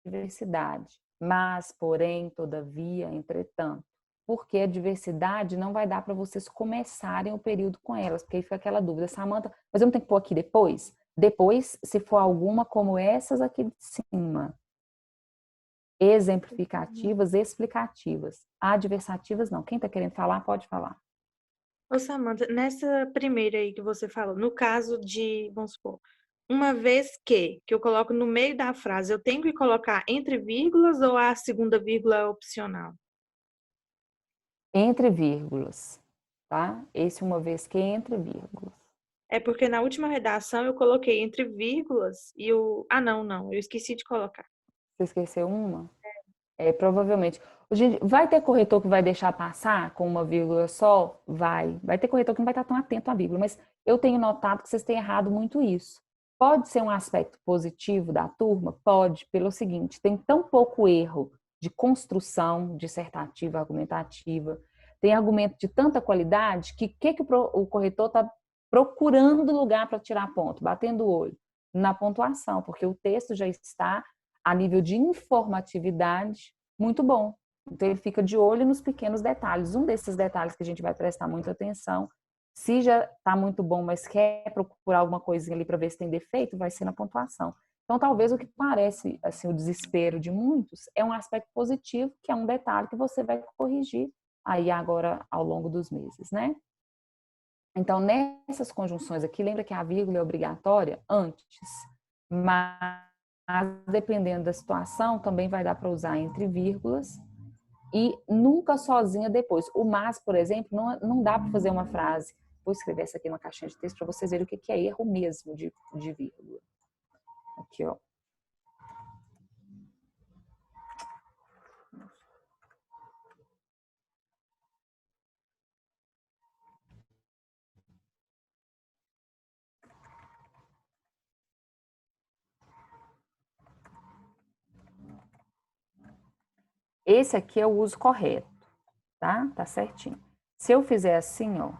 diversidade. Mas, porém, todavia, entretanto. Porque a diversidade não vai dar para vocês começarem o período com elas, porque aí fica aquela dúvida, Samantha, mas eu não tenho que pôr aqui depois? Depois, se for alguma como essas aqui de cima. Exemplificativas, explicativas. Adversativas, não. Quem está querendo falar, pode falar. Ô, Samantha, nessa primeira aí que você falou, no caso de, vamos supor, uma vez que eu coloco no meio da frase, eu tenho que colocar entre vírgulas ou a segunda vírgula é opcional? Entre vírgulas, tá? Esse uma vez que entre vírgulas. É porque na última redação eu coloquei entre vírgulas e o... Ah, não, eu esqueci de colocar. Você esqueceu uma? Provavelmente. Gente, vai ter corretor que vai deixar passar com uma vírgula só? Vai. Vai ter corretor que não vai estar tão atento à vírgula, mas eu tenho notado que vocês têm errado muito isso. Pode ser um aspecto positivo da turma? Pode, pelo seguinte, tem tão pouco erro de construção dissertativa, argumentativa, tem argumento de tanta qualidade que o corretor está procurando lugar para tirar ponto, batendo o olho na pontuação, porque o texto já está a nível de informatividade muito bom. Então ele fica de olho nos pequenos detalhes. Um desses detalhes que a gente vai prestar muita atenção, se já está muito bom, mas quer procurar alguma coisinha ali para ver se tem defeito, vai ser na pontuação. Então talvez o que parece assim o desespero de muitos é um aspecto positivo, que é um detalhe que você vai corrigir aí agora ao longo dos meses, né? Então, nessas conjunções aqui, lembra que a vírgula é obrigatória antes, mas dependendo da situação, também vai dar para usar entre vírgulas e nunca sozinha depois. O mas, por exemplo, não dá para fazer uma frase. Vou escrever essa aqui numa caixinha de texto para vocês verem o que é erro mesmo de vírgula. Aqui, ó. Esse aqui é o uso correto, tá? Tá certinho. Se eu fizer assim, ó.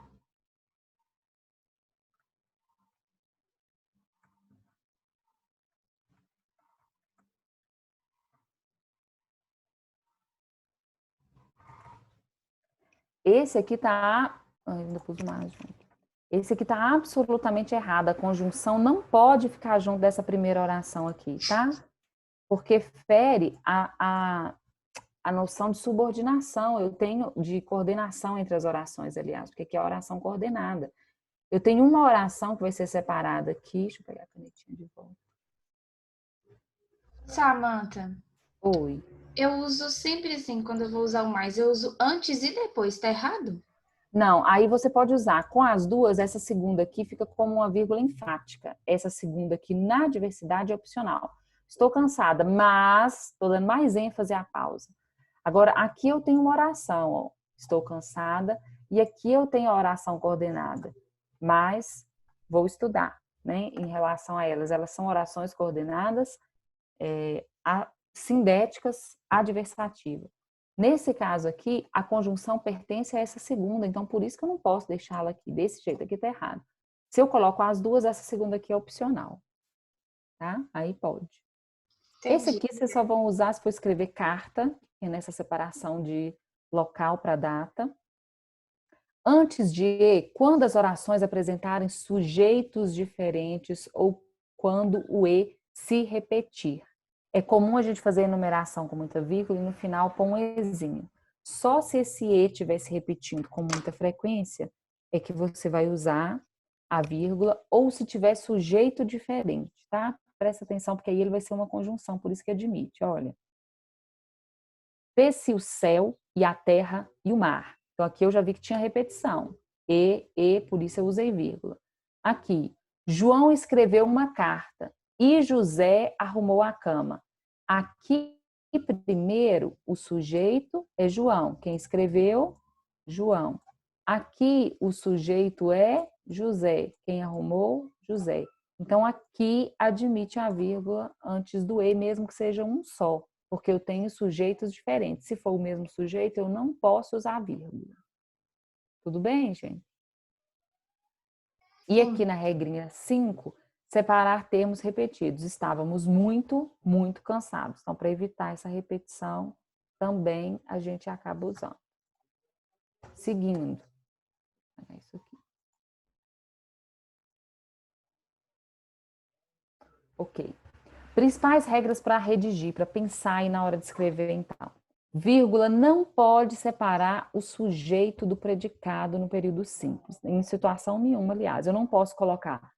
Esse aqui tá... ainda pus mais junto. Esse aqui tá absolutamente errado. A conjunção não pode ficar junto dessa primeira oração aqui, tá? Porque fere a noção de subordinação, eu tenho de coordenação entre as orações, aliás, porque aqui é a oração coordenada. Eu tenho uma oração que vai ser separada aqui, deixa eu pegar a canetinha de volta. Samantha, Oi. eu uso sempre assim, quando eu vou usar o mais, eu uso antes e depois, tá errado? Não, aí você pode usar com as duas, essa segunda aqui fica como uma vírgula enfática. Essa segunda aqui na diversidade é opcional. Estou cansada, mas estou dando mais ênfase à pausa. Agora, aqui eu tenho uma oração, ó. Estou cansada, e aqui eu tenho a oração coordenada, mas vou estudar, né, em relação a elas. Elas são orações coordenadas, sindéticas, adversativas. Nesse caso aqui, a conjunção pertence a essa segunda, então por isso que eu não posso deixá-la aqui desse jeito, aqui tá errado. Se eu coloco as duas, essa segunda aqui é opcional, tá? Aí pode. Esse Entendi. aqui vocês só vão usar se for escrever carta, que é nessa separação de local para data. Antes de e, quando as orações apresentarem sujeitos diferentes ou quando o e se repetir. É comum a gente fazer a enumeração com muita vírgula e no final pôr um ezinho. Só se esse e estiver se repetindo com muita frequência é que você vai usar a vírgula ou se tiver sujeito diferente, tá? Presta atenção porque aí ele vai ser uma conjunção, por isso que admite, olha. Fez-se o céu e a terra e o mar. Então aqui eu já vi que tinha repetição. Por isso eu usei vírgula. Aqui, João escreveu uma carta e José arrumou a cama. Aqui, primeiro, o sujeito é João. Quem escreveu? João. Aqui, o sujeito é José. Quem arrumou? José. Então, aqui admite a vírgula antes do e, mesmo que seja um só, porque eu tenho sujeitos diferentes. Se for o mesmo sujeito, eu não posso usar a vírgula. Tudo bem, gente? E aqui na regrinha 5, separar termos repetidos. Estávamos muito, muito cansados. Então, para evitar essa repetição, também a gente acaba usando. Seguindo. É isso aqui. Ok. Principais regras para redigir, para pensar aí na hora de escrever, então. Vírgula não pode separar o sujeito do predicado no período simples, em situação nenhuma, aliás. Eu não posso colocar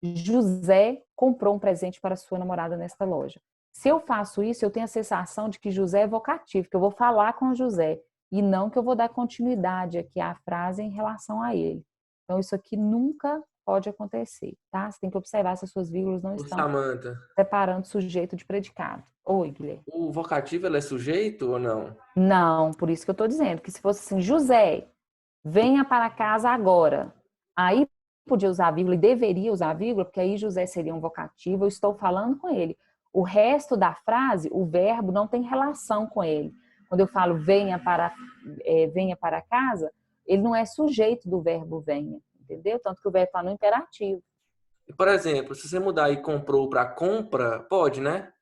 José comprou um presente para sua namorada nesta loja. Se eu faço isso, eu tenho a sensação de que José é vocativo, que eu vou falar com José, e não que eu vou dar continuidade aqui à frase em relação a ele. Então, isso aqui nunca pode acontecer, tá? Você tem que observar se as suas vírgulas não Ô, estão Samantha, separando sujeito de predicado. Oi, Guilherme. o vocativo ele é sujeito ou não? Não, por isso que eu estou dizendo que se fosse assim, José, venha para casa agora. Aí podia usar vírgula e deveria usar vírgula, porque aí José seria um vocativo, eu estou falando com ele. O resto da frase, o verbo não tem relação com ele. Quando eu falo venha para casa, ele não é sujeito do verbo venha, entendeu? Tanto que o verbo está no imperativo. Por exemplo, se você mudar e comprou para compra, pode, né?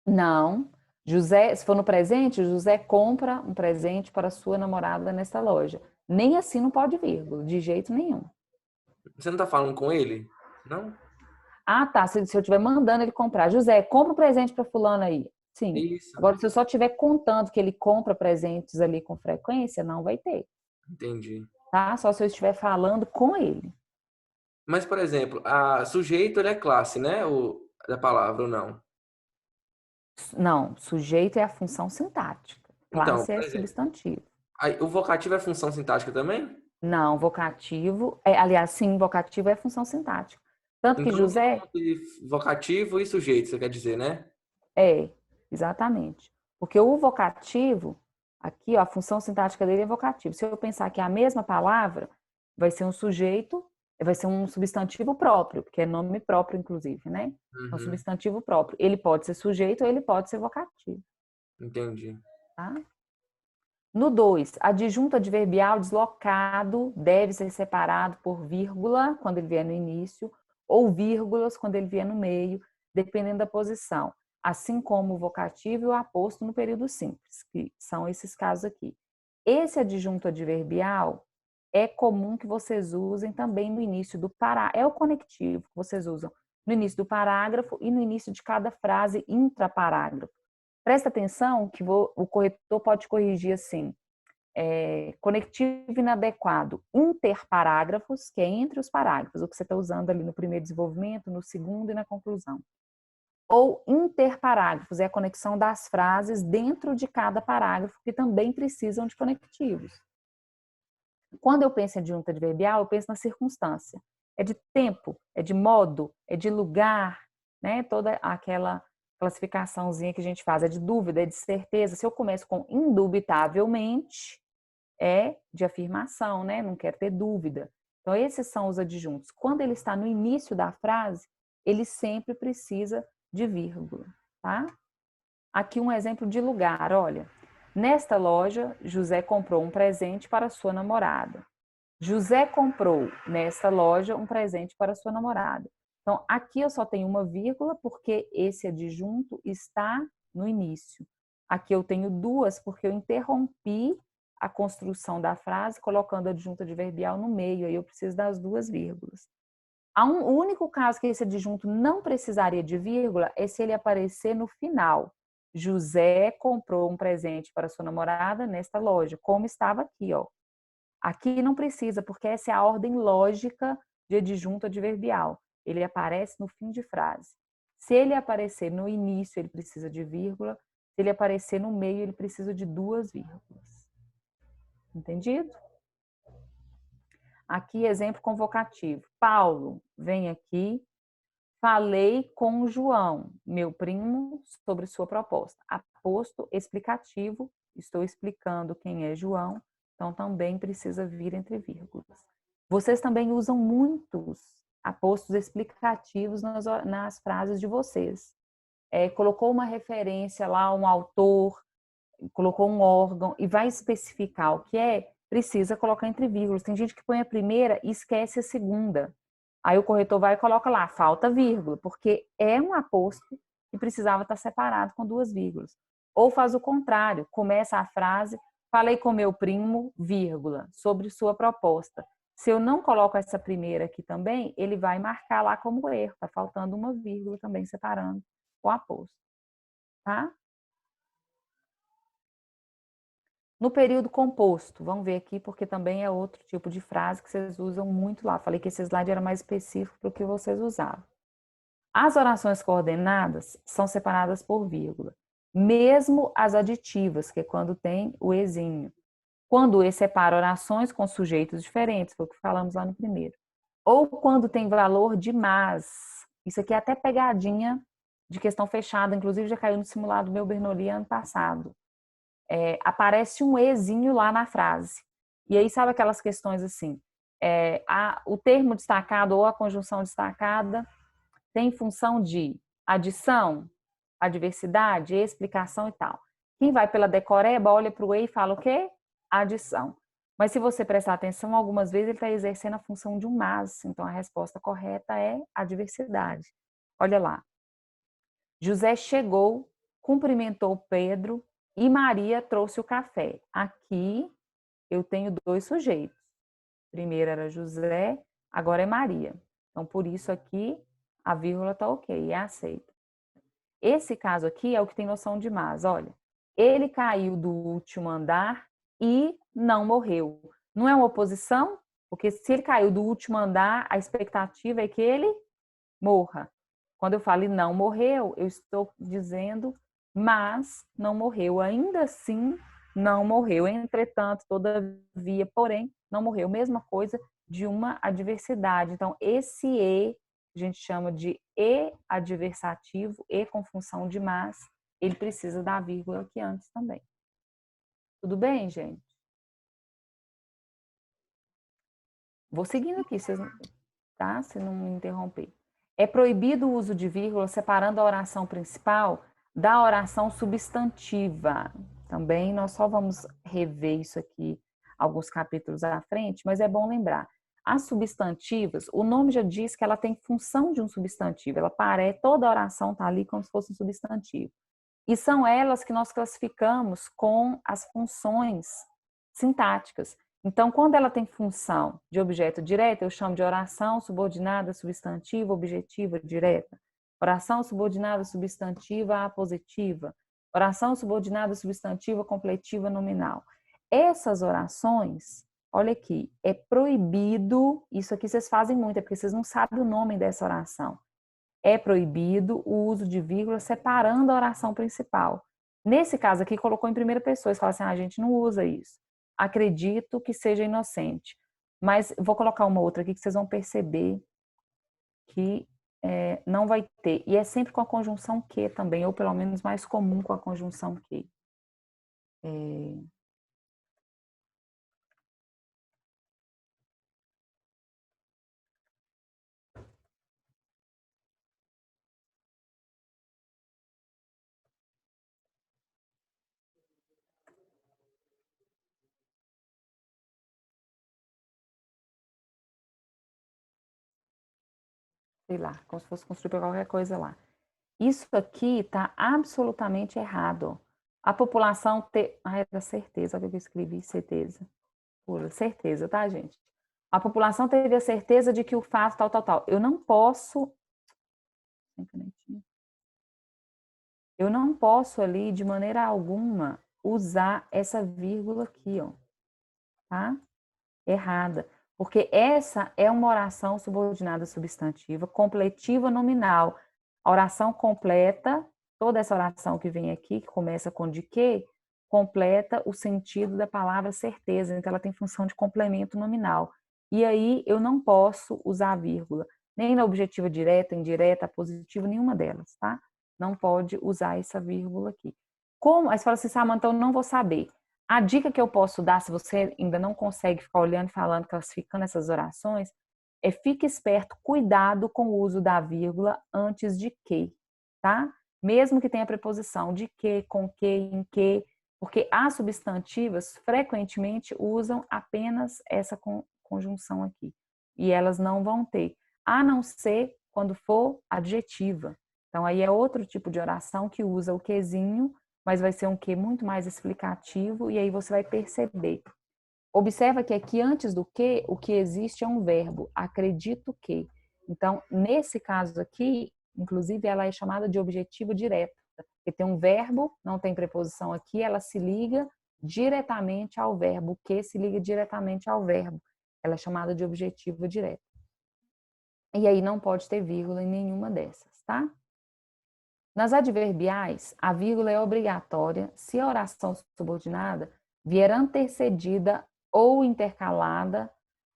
Não. José, se for no presente, José compra um presente para sua namorada nesta loja. Nem assim não pode vírgula, de jeito nenhum. Você não tá falando com ele? Não? Ah, tá. Se eu estiver mandando ele comprar. José, compra um presente para fulano aí. Sim. Isso, Agora, se eu só estiver contando que ele compra presentes ali com frequência, não vai ter. entendi. Tá? Só se eu estiver falando com ele. Mas, por exemplo, a sujeito ele é classe, né? O, da palavra ou não? Não, sujeito é a função sintática. Então, Classe é por exemplo, substantivo. aí, o vocativo é função sintática também? Não, vocativo, aliás, sim, vocativo é função sintática. Tanto que Então, não tem José como ter vocativo e sujeito, você quer dizer, né? exatamente. Porque o vocativo, aqui, ó, a função sintática dele é vocativo. Se eu pensar que é a mesma palavra, vai ser um sujeito, vai ser um substantivo próprio, porque é nome próprio, inclusive, né? É um Uhum, substantivo próprio. Ele pode ser sujeito ou ele pode ser vocativo, entendi. tá? No 2, adjunto adverbial deslocado deve ser separado por vírgula, quando ele vier no início, ou vírgulas quando ele vier no meio, dependendo da posição. Assim como o vocativo e o aposto no período simples, que são esses casos aqui. Esse adjunto adverbial é comum que vocês usem também no início do parágrafo. É o conectivo que vocês usam no início do parágrafo e no início de cada frase intraparágrafo. Presta atenção que o corretor pode corrigir assim, conectivo inadequado interparágrafos, que é entre os parágrafos, o que você está usando ali no primeiro desenvolvimento, no segundo e na conclusão. ou interparágrafos, é a conexão das frases dentro de cada parágrafo, que também precisam de conectivos. Quando eu penso em adjunto adverbial, eu penso na circunstância. É de tempo, é de modo, é de lugar, né? Toda aquela classificaçãozinha que a gente faz, é de dúvida, é de certeza. Se eu começo com indubitavelmente, é de afirmação, né? Não quero ter dúvida. Então, esses são os adjuntos. Quando ele está no início da frase, ele sempre precisa de vírgula, tá? Aqui um exemplo de lugar, olha. Nesta loja, José comprou um presente para sua namorada. José comprou nesta loja um presente para sua namorada. Então, aqui eu só tenho uma vírgula porque esse adjunto está no início. Aqui eu tenho duas porque eu interrompi a construção da frase colocando adjunto adverbial no meio, aí eu preciso das duas vírgulas. O único caso que esse adjunto não precisaria de vírgula é se ele aparecer no final. José comprou um presente para sua namorada nesta loja, como estava aqui, ó. Aqui não precisa, porque essa é a ordem lógica de adjunto adverbial. Ele aparece no fim de frase. Se ele aparecer no início, ele precisa de vírgula. Se ele aparecer no meio, ele precisa de duas vírgulas. Entendido? Aqui, exemplo convocativo. Paulo, vem aqui. Falei com João, meu primo, sobre sua proposta. Aposto explicativo, estou explicando quem é João, então também precisa vir entre vírgulas. Vocês também usam muitos apostos explicativos nas frases de vocês. Colocou uma referência lá, um autor, colocou um órgão e vai especificar o que é, precisa colocar entre vírgulas. Tem gente que põe a primeira e esquece a segunda. Aí o corretor vai e coloca lá, falta vírgula, porque é um aposto que precisava estar separado com duas vírgulas. Ou faz o contrário, começa a frase, falei com meu primo, vírgula, sobre sua proposta. Se eu não coloco essa primeira aqui também, ele vai marcar lá como erro, está faltando uma vírgula também separando o aposto. Tá? No período composto, vamos ver aqui, porque também é outro tipo de frase que vocês usam muito lá. Falei que esse slide era mais específico para o que vocês usavam. As orações coordenadas são separadas por vírgula. Mesmo as aditivas, que é quando tem o ezinho. Quando E separa orações com sujeitos diferentes, foi o que falamos lá no primeiro. Ou quando tem valor de mas. Isso aqui é até pegadinha de questão fechada, inclusive já caiu no simulado meu Bernoulli ano passado. Aparece um ezinho lá na frase. E aí, sabe aquelas questões assim, o termo destacado ou a conjunção destacada tem função de adição, adversidade, explicação e tal. Quem vai pela decoreba, olha para o E e fala o quê? Adição. Mas se você prestar atenção, algumas vezes ele está exercendo a função de um mas. Então, a resposta correta é adversidade. Olha lá. José chegou, cumprimentou Pedro, e Maria trouxe o café. Aqui eu tenho dois sujeitos. Primeiro era José, agora é Maria. Então, por isso aqui a vírgula está ok, é aceita. Esse caso aqui é o que tem noção de mas. Olha, ele caiu do último andar e não morreu. Não é uma oposição? Porque se ele caiu do último andar, a expectativa é que ele morra. Quando eu falo não morreu, eu estou dizendo mas não morreu. Ainda assim, não morreu. Entretanto, todavia, porém, não morreu. Mesma coisa de uma adversidade. Então, esse E, a gente chama de E adversativo, E com função de mas, ele precisa da vírgula aqui antes também. Tudo bem, gente? Vou seguindo aqui, tá? Se não me interromper. É proibido o uso de vírgula separando a oração principal da oração substantiva. Também nós só vamos rever isso aqui alguns capítulos à frente, mas é bom lembrar. As substantivas, o nome já diz que ela tem função de um substantivo. Toda a oração está ali como se fosse um substantivo. E são elas que nós classificamos com as funções sintáticas. Então, quando ela tem função de objeto direto, eu chamo de oração subordinada substantiva objetiva direta. Oração subordinada substantiva apositiva. Oração subordinada substantiva completiva nominal. Essas orações, olha aqui, é proibido, isso aqui vocês fazem muito, é porque vocês não sabem o nome dessa oração. é proibido o uso de vírgula separando a oração principal. Nesse caso aqui, colocou em primeira pessoa, você fala assim, a gente não usa isso. Acredito que seja inocente. Mas vou colocar uma outra aqui que vocês vão perceber que não vai ter. E é sempre com a conjunção que também, ou pelo menos mais comum com a conjunção que. Sei lá, como se fosse construir para qualquer coisa lá. Isso aqui está absolutamente errado. A população era certeza, olha o que eu escrevi, certeza. Pura certeza, tá, gente? A população teve a certeza de que o fato tal. Eu não posso... Eu não posso ali, de maneira alguma, usar essa vírgula aqui, ó. Tá? Errada. Porque essa é uma oração subordinada substantiva, completiva nominal. A oração completa, toda essa oração que vem aqui, que começa com de que, completa o sentido da palavra certeza. Então, ela tem função de complemento nominal. E aí, eu não posso usar a vírgula, nem na objetiva direta, indireta, positiva, nenhuma delas, tá? Não pode usar essa vírgula aqui. Como? Aí você fala assim, Samanta, eu não vou saber. A dica que eu posso dar, se você ainda não consegue ficar olhando, falando, classificando essas orações, é fique esperto, cuidado com o uso da vírgula antes de que, tá? Mesmo que tenha preposição de que, com que, em que, porque as substantivas frequentemente usam apenas essa conjunção aqui. E elas não vão ter, a não ser quando for adjetiva. Então, aí é outro tipo de oração que usa o quezinho, mas vai ser um que muito mais explicativo, e aí você vai perceber. Observa que aqui, antes do que, o que existe é um verbo, acredito que. Então, nesse caso aqui, inclusive, ela é chamada de objetiva direta, porque tem um verbo, não tem preposição aqui, ela se liga diretamente ao verbo, o que se liga diretamente ao verbo. Ela é chamada de objetiva direta. E aí não pode ter vírgula em nenhuma dessas, tá? Nas adverbiais, a vírgula é obrigatória se a oração subordinada vier antecedida ou intercalada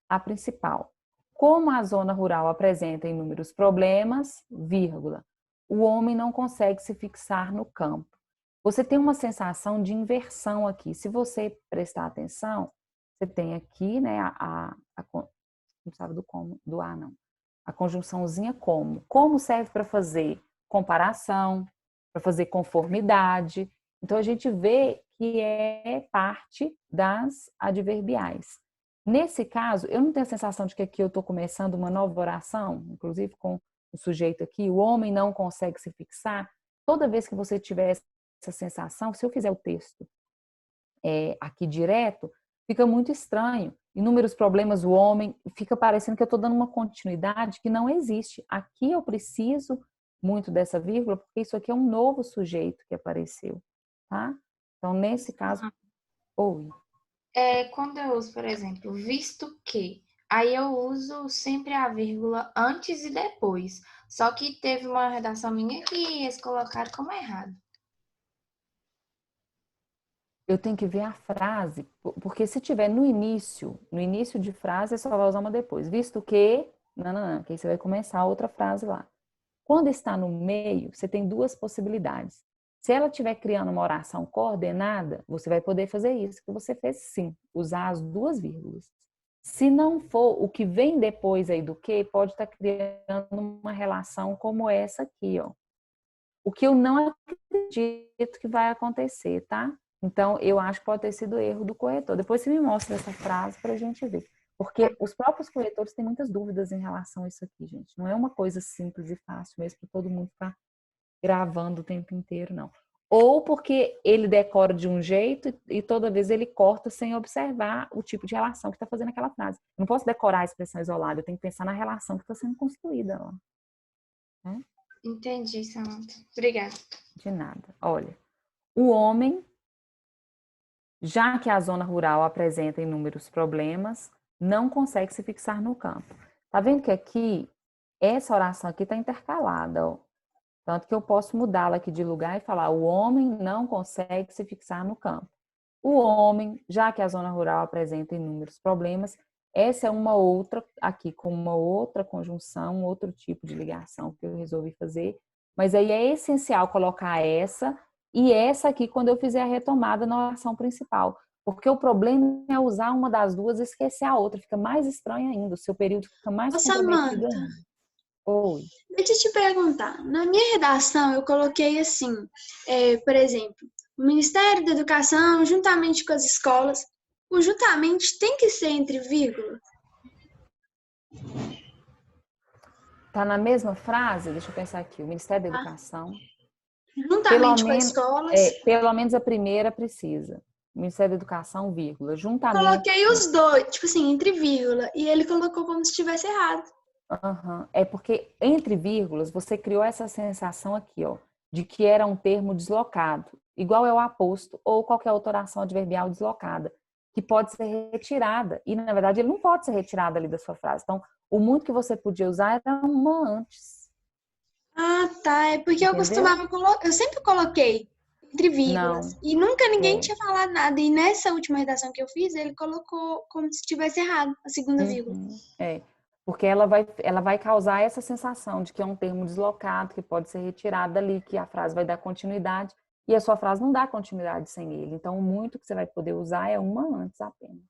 à principal. Como a zona rural apresenta inúmeros problemas, vírgula, o homem não consegue se fixar no campo. Você tem uma sensação de inversão aqui. Se você prestar atenção, você tem aqui, né, não sabe do como, do a não. A conjunçãozinha como. Como serve para fazer comparação, para fazer conformidade. Então, a gente vê que é parte das adverbiais. Nesse caso, eu não tenho a sensação de que aqui eu estou começando uma nova oração, inclusive com o sujeito aqui, o homem não consegue se fixar. Toda vez que você tiver essa sensação, se eu fizer o texto aqui direto, fica muito estranho. Inúmeros problemas, o homem, fica parecendo que eu estou dando uma continuidade que não existe. Aqui eu preciso muito dessa vírgula, porque isso aqui é um novo sujeito que apareceu, tá? Então, nesse caso... Oi. Quando eu uso, por exemplo, visto que, aí eu uso sempre a vírgula antes e depois. Só que teve uma redação minha que eles colocaram como errado. Eu tenho que ver a frase, porque se tiver no início de frase, você só vai usar uma depois. Visto que... Não, que aí você vai começar outra frase lá. Quando está no meio, você tem duas possibilidades. Se ela estiver criando uma oração coordenada, você vai poder fazer isso que você fez sim, usar as duas vírgulas. Se não for, o que vem depois aí do que, pode estar criando uma relação como essa aqui, ó. O que eu não acredito que vai acontecer, tá? Então, eu acho que pode ter sido erro do corretor. Depois você me mostra essa frase para a gente ver. Porque os próprios corretores têm muitas dúvidas em relação a isso aqui, gente. Não é uma coisa simples e fácil mesmo para todo mundo ficar gravando o tempo inteiro, não. Ou porque ele decora de um jeito e toda vez ele corta sem observar o tipo de relação que está fazendo aquela frase. Eu não posso decorar a expressão isolada, eu tenho que pensar na relação que está sendo construída lá. Né? Entendi, Samanta. Obrigada. De nada. Olha, o homem, já que a zona rural apresenta inúmeros problemas, não consegue se fixar no campo. Tá vendo que aqui essa oração aqui está intercalada, ó. Tanto que eu posso mudá-la aqui de lugar e falar: o homem não consegue se fixar no campo. O homem, já que a zona rural apresenta inúmeros problemas, essa é uma outra, aqui com uma outra conjunção, outro tipo de ligação que eu resolvi fazer. Mas aí é essencial colocar essa e essa aqui quando eu fizer a retomada na oração principal. Porque o problema é usar uma das duas e esquecer a outra. Fica mais estranho ainda, o seu período fica mais Ô, comprometido Samanta, ainda. Oi. deixa eu te perguntar. Na minha redação, eu coloquei assim, por exemplo, o Ministério da Educação, juntamente com as escolas, o juntamente tem que ser entre vírgula? Tá na mesma frase? Deixa eu pensar aqui. O Ministério da Educação. Juntamente com as escolas. Pelo menos a primeira precisa. Ministério da Educação, vírgula. Juntamente. Coloquei os dois, tipo assim, entre vírgula. E ele colocou como se estivesse errado. Uhum. É porque entre vírgulas você criou essa sensação aqui, ó, de que era um termo deslocado, igual é o aposto ou qualquer outra oração adverbial deslocada, que pode ser retirada. E, na verdade, ele não pode ser retirado ali da sua frase. Então, o muito que você podia usar era uma antes. Ah, tá. É porque eu costumava colocar, eu sempre coloquei entre vírgulas. Não. E nunca ninguém tinha falado nada. E nessa última redação que eu fiz, ele colocou como se estivesse errado, a segunda vírgula. É. Porque ela vai causar essa sensação de que é um termo deslocado, que pode ser retirado dali, que a frase vai dar continuidade, e a sua frase não dá continuidade sem ele. Então, o muito que você vai poder usar é uma antes apenas.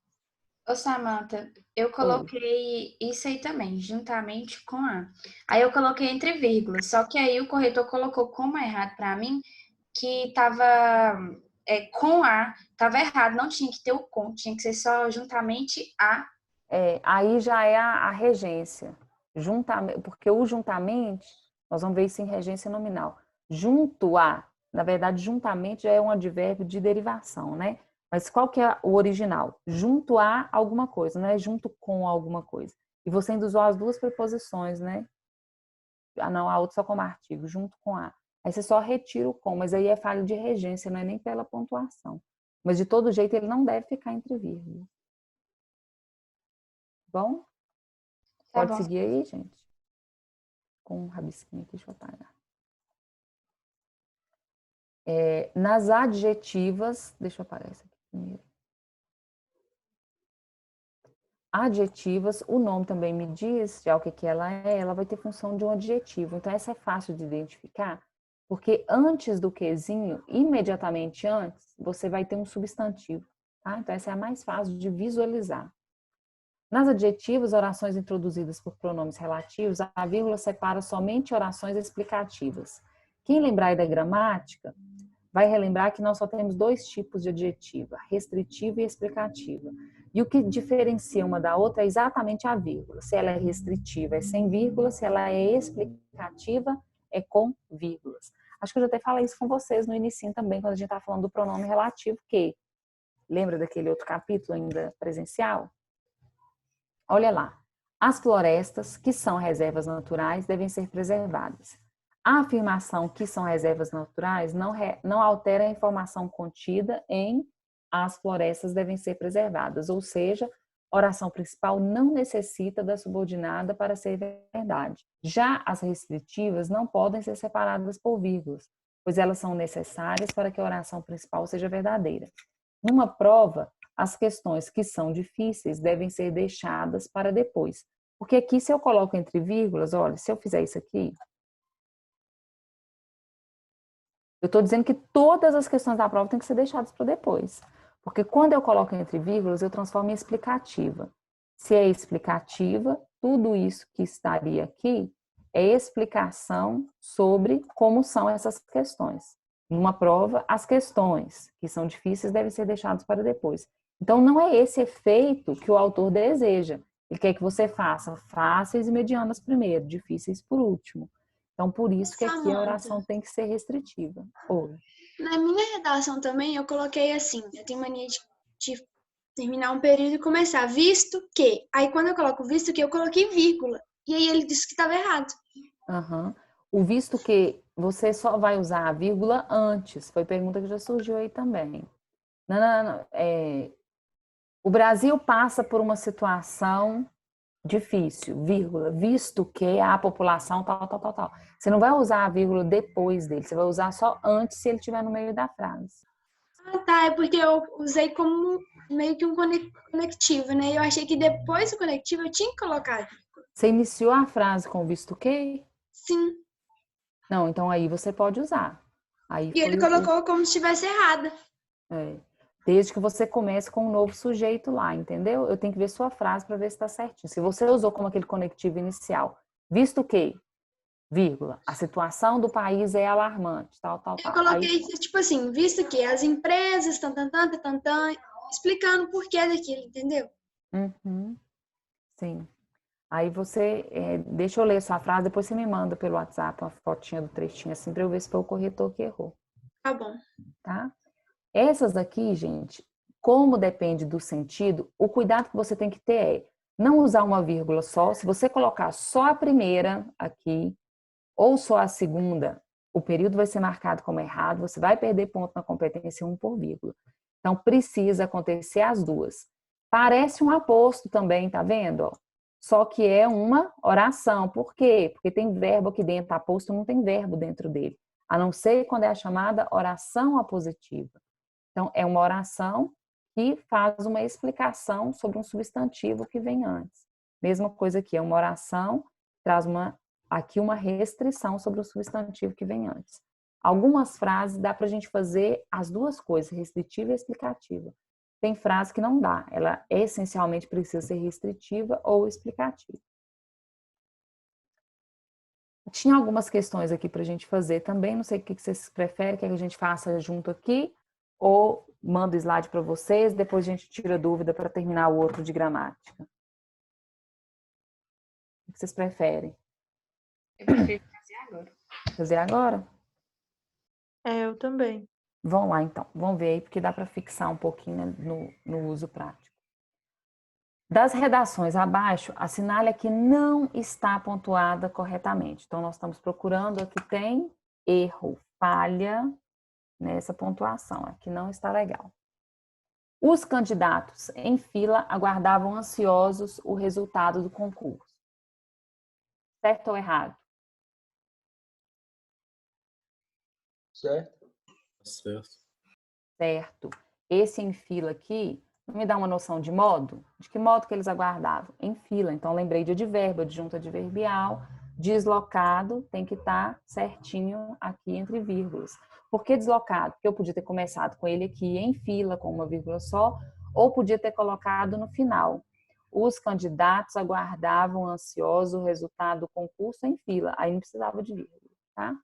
Ô, Samanta, eu coloquei isso aí também, juntamente com a. Aí eu coloquei entre vírgulas, só que aí o corretor colocou como errado para mim, que tava com a, tava errado, não tinha que ter o com, tinha que ser só juntamente a. Aí já é a regência. Porque o juntamente, nós vamos ver isso em regência nominal. Junto a, na verdade, juntamente já é um advérbio de derivação, né? Mas qual que é o original? Junto a alguma coisa, não é junto com alguma coisa. E você ainda usou as duas preposições, né? Ah, não, a outra só como artigo, junto com a. Aí você só retira o com, mas aí é falha de regência, não é nem pela pontuação. Mas de todo jeito ele não deve ficar entre vírgulas. Bom? Tá Pode bom. seguir aí, gente? Com um rabisquinho aqui, deixa eu apagar. Nas adjetivas, deixa eu apagar isso aqui primeiro. Adjetivas, o nome também me diz já o que ela vai ter função de um adjetivo. Então, essa é fácil de identificar, porque antes do quezinho, imediatamente antes, você vai ter um substantivo. Tá? Então, essa é a mais fácil de visualizar. Nas adjetivas, orações introduzidas por pronomes relativos, a vírgula separa somente orações explicativas. Quem lembrar aí da gramática, vai relembrar que nós só temos dois tipos de adjetiva, restritiva e explicativa. E o que diferencia uma da outra é exatamente a vírgula. Se ela é restritiva, é sem vírgula. Se ela é explicativa, é com vírgulas. Acho que eu já até falei isso com vocês no início também, quando a gente está falando do pronome relativo, que lembra daquele outro capítulo ainda presencial? Olha lá. As florestas, que são reservas naturais, devem ser preservadas. A afirmação que são reservas naturais não altera a informação contida em as florestas devem ser preservadas, ou seja, a oração principal não necessita da subordinada para ser verdade. Já as restritivas não podem ser separadas por vírgulas, pois elas são necessárias para que a oração principal seja verdadeira. Numa prova, as questões que são difíceis devem ser deixadas para depois, porque aqui se eu coloco entre vírgulas, olha, se eu fizer isso aqui, eu estou dizendo que todas as questões da prova têm que ser deixadas para depois. Porque quando eu coloco entre vírgulas, eu transformo em explicativa. Se é explicativa, tudo isso que estaria aqui é explicação sobre como são essas questões. Numa prova, as questões que são difíceis devem ser deixadas para depois. Então, não é esse efeito que o autor deseja. Ele quer que você faça fáceis e medianas primeiro, difíceis por último. Então, por isso que aqui a oração tem que ser restritiva. Na minha redação também, eu coloquei assim, eu tenho mania de terminar um período e começar, visto que. Aí, quando eu coloco visto que, eu coloquei vírgula. E aí ele disse que estava errado. O visto que, você só vai usar a vírgula antes. Foi pergunta que já surgiu aí também. Não. O Brasil passa por uma situação difícil, vírgula, visto que a população tal, tal, tal, tal. Você não vai usar a vírgula depois dele, você vai usar só antes se ele estiver no meio da frase. Ah, tá. É porque eu usei como meio que um conectivo, né? Eu achei que depois do conectivo eu tinha que colocar. Você iniciou a frase com visto que? Sim. Não, então aí você pode usar. Aí E ele foi colocou como se estivesse errada. desde que você comece com um novo sujeito lá, entendeu? Eu tenho que ver sua frase para ver se está certinho. Se você usou como aquele conectivo inicial, visto que, vírgula, a situação do país é alarmante, tal, tal, Eu tal. coloquei, tipo assim, visto que as empresas estão explicando o porquê daquilo, entendeu? Uhum, sim. Aí você, deixa eu ler sua frase, depois você me manda pelo WhatsApp uma fotinha do trechinho assim para eu ver se foi o corretor que errou, Tá bom. tá? Essas daqui, gente, como depende do sentido, o cuidado que você tem que ter é não usar uma vírgula só. Se você colocar só a primeira aqui ou só a segunda, o período vai ser marcado como errado, você vai perder ponto na competência 1 por vírgula. Então, precisa acontecer as duas. Parece um aposto também, tá vendo? Ó? Só que é uma oração. Por quê? Porque tem verbo aqui dentro. Aposto não tem verbo dentro dele. A não ser quando é a chamada oração apositiva. Então, é uma oração que faz uma explicação sobre um substantivo que vem antes. Mesma coisa aqui, é uma oração, traz aqui uma restrição sobre o substantivo que vem antes. Algumas frases dá para a gente fazer as duas coisas, restritiva e explicativa. Tem frase que não dá, ela essencialmente precisa ser restritiva ou explicativa. Tinha algumas questões aqui para a gente fazer também, não sei o que vocês preferem, que a gente faça junto aqui, ou mando o slide para vocês, depois a gente tira dúvida para terminar o outro de gramática. O que vocês preferem? Eu prefiro fazer agora. Fazer agora? Eu também. Vamos lá, então. Vamos ver aí, porque dá para fixar um pouquinho, né, no uso prático. Das redações abaixo, assinale a que não está pontuada corretamente. Então, nós estamos procurando a que tem erro, falha nessa pontuação. Aqui não está legal. Os candidatos em fila aguardavam ansiosos o resultado do concurso. Certo ou errado? Certo? Certo. Certo. Esse em fila aqui, não me dá uma noção de modo? De que modo que eles aguardavam? Em fila. Então, lembrei de advérbio, adjunto adverbial, deslocado, tem que estar certinho aqui entre vírgulas. Por que deslocado? Porque eu podia ter começado com ele aqui em fila, com uma vírgula só, ou podia ter colocado no final. Os candidatos aguardavam ansioso o resultado do concurso em fila. Aí não precisava de vírgula, tá?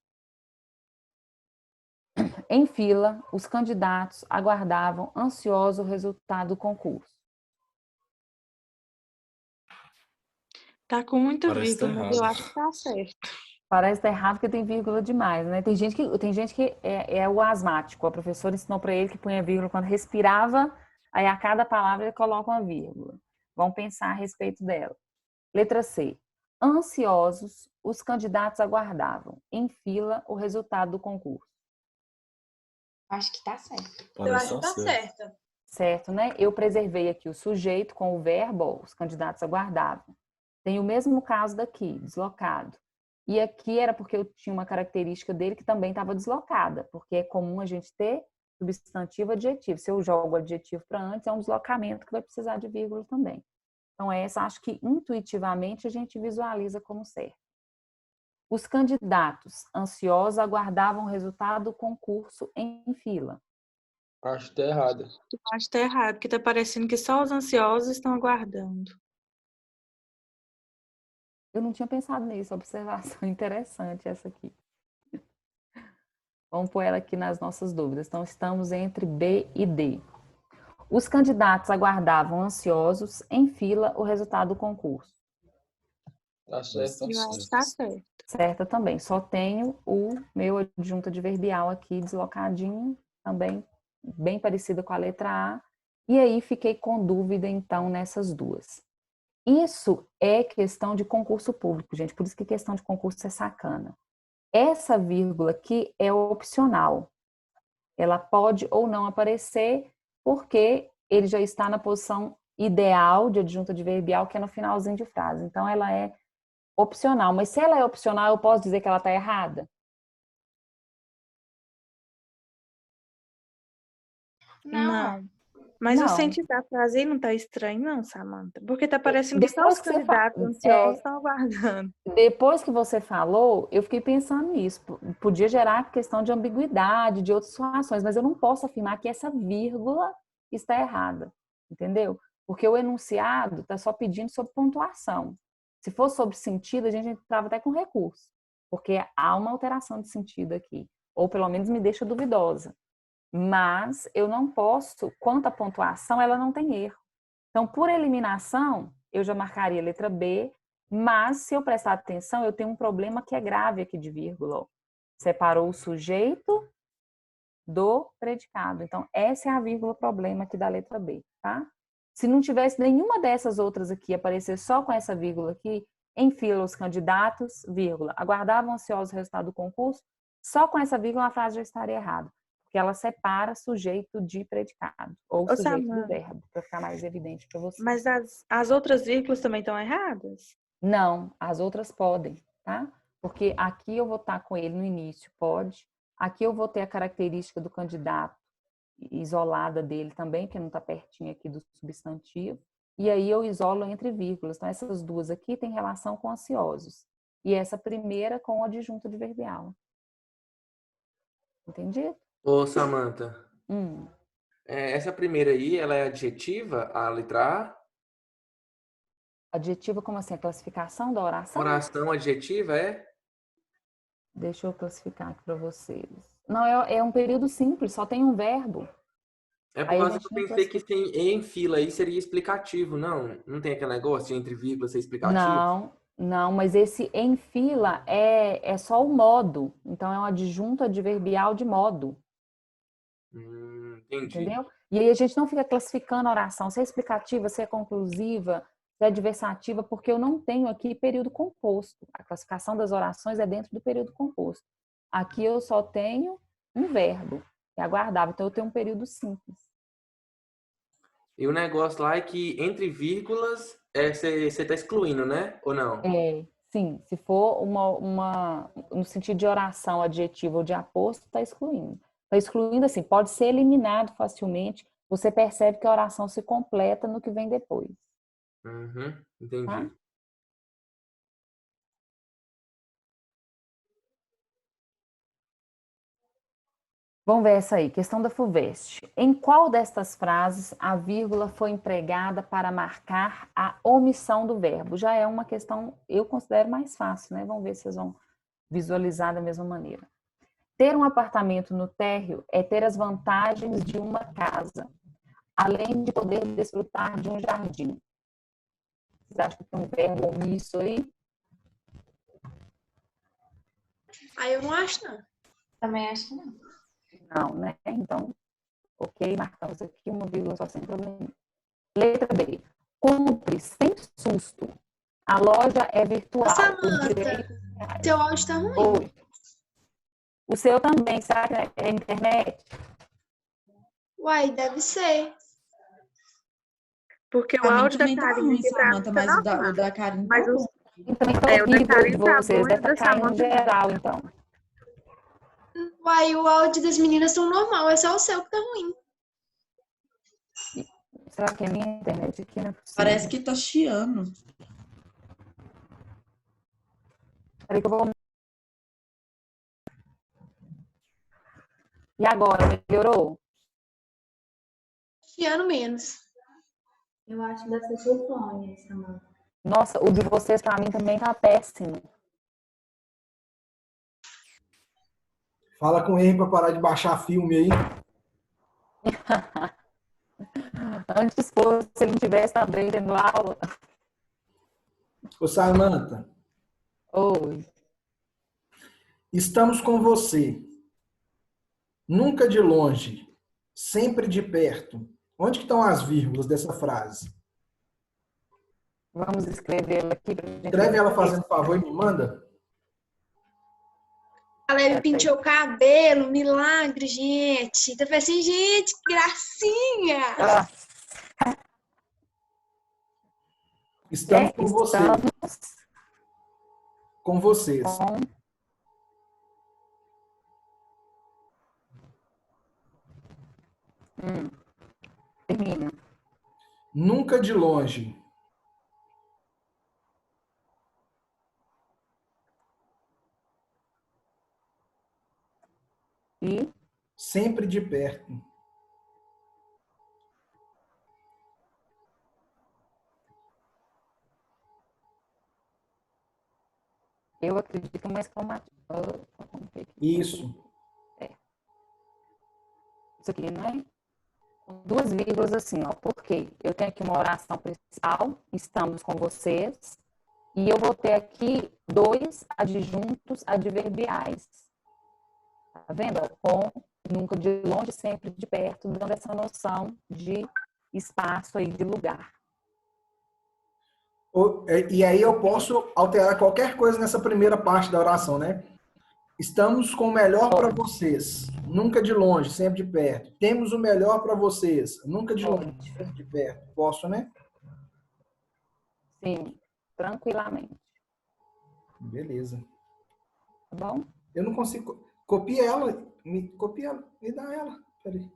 Em fila, os candidatos aguardavam ansioso o resultado do concurso. Tá com muita Parece que tá vírgula, mas eu errado. acho que tá certo. Parece estar errado porque tem vírgula demais, né? Tem gente que é o asmático. A professora ensinou para ele que punha vírgula quando respirava, aí a cada palavra ele coloca uma vírgula. Vamos pensar a respeito dela. Letra C. Ansiosos, os candidatos aguardavam, em fila, o resultado do concurso. Acho que tá certo. Eu acho que tá certo. Certo, né? Eu preservei aqui o sujeito com o verbo, ó, os candidatos aguardavam. Tem o mesmo caso daqui, deslocado. E aqui era porque eu tinha uma característica dele que também estava deslocada, porque é comum a gente ter substantivo adjetivo. Se eu jogo o adjetivo para antes, é um deslocamento que vai precisar de vírgula também. Então, essa acho que intuitivamente a gente visualiza como certo. Os candidatos ansiosos aguardavam o resultado do concurso em fila. Acho que tá errado. Eu acho que tá errado, porque tá parecendo que só os ansiosos estão aguardando. Eu não tinha pensado nisso, observação interessante essa aqui. Vamos pôr ela aqui nas nossas dúvidas. Então, estamos entre B e D. Os candidatos aguardavam ansiosos, em fila, o resultado do concurso. Tá certo. Eu acho que tá certo. Certa também. Só tenho o meu adjunto adverbial aqui, deslocadinho, também bem parecida com a letra A. E aí, fiquei com dúvida, então, nessas duas. Isso é questão de concurso público, gente. Por isso que questão de concurso é sacana. Essa vírgula aqui é opcional. Ela pode ou não aparecer, porque ele já está na posição ideal de adjunto adverbial, que é no finalzinho de frase. Então, ela é opcional. Mas se ela é opcional, eu posso dizer que ela está errada? Não. Mas o Não. sentido da frase aí não tá estranho, não, Samantha. Porque tá parecendo que só Depois os que você candidatos ansiosos estão aguardando. Depois que você falou, eu fiquei pensando nisso. Podia gerar questão de ambiguidade, de outras situações, mas eu não posso afirmar que essa vírgula está errada, entendeu? Porque o enunciado está só pedindo sobre pontuação. Se fosse sobre sentido, a gente entrava até com recurso, porque há uma alteração de sentido aqui, ou pelo menos me deixa duvidosa. Mas eu não posso, quanto à pontuação, ela não tem erro. Então, por eliminação, eu já marcaria a letra B, mas se eu prestar atenção, eu tenho um problema que é grave aqui de vírgula. Separou o sujeito do predicado. Então, essa é a vírgula problema aqui da letra B, tá? Se não tivesse nenhuma dessas outras aqui, aparecer só com essa vírgula aqui, em fila os candidatos, vírgula, aguardavam ansiosos o resultado do concurso, só com essa vírgula a frase já estaria errada. Porque ela separa sujeito de predicado, ou Ô, sujeito do Samantha, verbo, para ficar mais evidente para você. mas as outras vírgulas também estão erradas? Não, as outras podem, tá? Porque aqui eu vou estar com ele no início, pode. Aqui eu vou ter a característica do candidato isolada dele também, que não está pertinho aqui do substantivo. E aí eu isolo entre vírgulas. Então, essas duas aqui têm relação com ansiosos. E essa primeira com o adjunto adverbial. Entendido? Ô, Samantha, Hum. essa primeira aí, ela é adjetiva, a letra A? Adjetiva, como assim? A classificação da oração? Oração adjetiva é? Deixa eu classificar aqui para vocês. Não, é um período simples, só tem um verbo. É por Aí a causa que gente eu não pensei que classifica. tem em fila aí seria explicativo, não? Não tem aquele negócio de entre vírgulas ser explicativo? Não, mas esse em fila é só o modo. Então, é um adjunto adverbial de modo. Entendi. Entendeu? E aí a gente não fica classificando a oração, se é explicativa, se é conclusiva, se é adversativa, porque eu não tenho aqui período composto. A classificação das orações é dentro do período composto. Aqui eu só tenho um verbo, que é aguardável. Então, eu tenho um período simples. E o negócio lá é que entre vírgulas você está excluindo, né? Ou não? Sim, se for no sentido de oração adjetiva ou de aposto, está excluindo. Está excluindo assim, pode ser eliminado facilmente. Você percebe que a oração se completa no que vem depois. Entendi. Tá? Vamos ver essa aí, questão da FUVEST. Em qual destas frases a vírgula foi empregada para marcar a omissão do verbo? Já é uma questão, eu considero mais fácil, né? Vamos ver se vocês vão visualizar da mesma maneira. Ter um apartamento no térreo é ter as vantagens de uma casa, além de poder desfrutar de um jardim. Vocês acham que tem um verbo omisso aí? Aí eu não acho, não. Também acho que não. Não, né? Então, ok, marcamos aqui uma vírgula só sem problema. Letra B. Compre sem susto. A loja é virtual. Samantha, teu áudio tá ruim. Oi. O seu também, será que é internet? Uai, deve ser. Porque o Pra mim áudio da também tá Karine ruim, aqui pra mim Samantha, tá mas o normal. da Karine tá Mas bom. Eu também estou o da horrível de Karine tá vocês, bom e deve da estar caindo Samantha geral, então. Uai, o áudio das meninas tão normal, é só o seu que tá ruim. Será que é minha internet aqui? Não é possível. Parece que tá chiando. Peraí que eu vou... E agora, melhorou? Chiano menos. Eu acho que deve ser seu fone, Samantha. Nossa, o de vocês pra mim também tá péssimo. Fala com ele para parar de baixar filme aí. Antes fosse, se ele não tivesse também tendo aula. Ô, Samantha, Oi. estamos com você. Nunca de longe, sempre de perto. Onde que estão as vírgulas dessa frase? Vamos escrevê-la aqui pra gente... Escreve ela fazendo favor e me manda. A Leve penteou o cabelo, milagre, gente. Tá assim, gente, que gracinha. Estamos com vocês. Estamos Com vocês. com... Termina. Nunca de longe. E Sempre de perto. eu acredito que é uma exclamação. Isso. Isso aqui, não é? Com 2 vírgulas assim, ó. Porque eu tenho aqui uma oração principal, estamos com vocês, e eu vou ter aqui 2 adjuntos adverbiais. Tá vendo? Ó? Com, nunca de longe, sempre de perto, dando essa noção de espaço aí, de lugar. E aí eu posso alterar qualquer coisa nessa primeira parte da oração, né? Estamos com o melhor para vocês. Nunca de longe, sempre de perto. Temos o melhor para vocês. Nunca de longe, sempre de perto. Posso, né? Sim, tranquilamente. Beleza. Tá bom? Eu não consigo... Copia ela. Copia ela. Me dá ela. Peraí.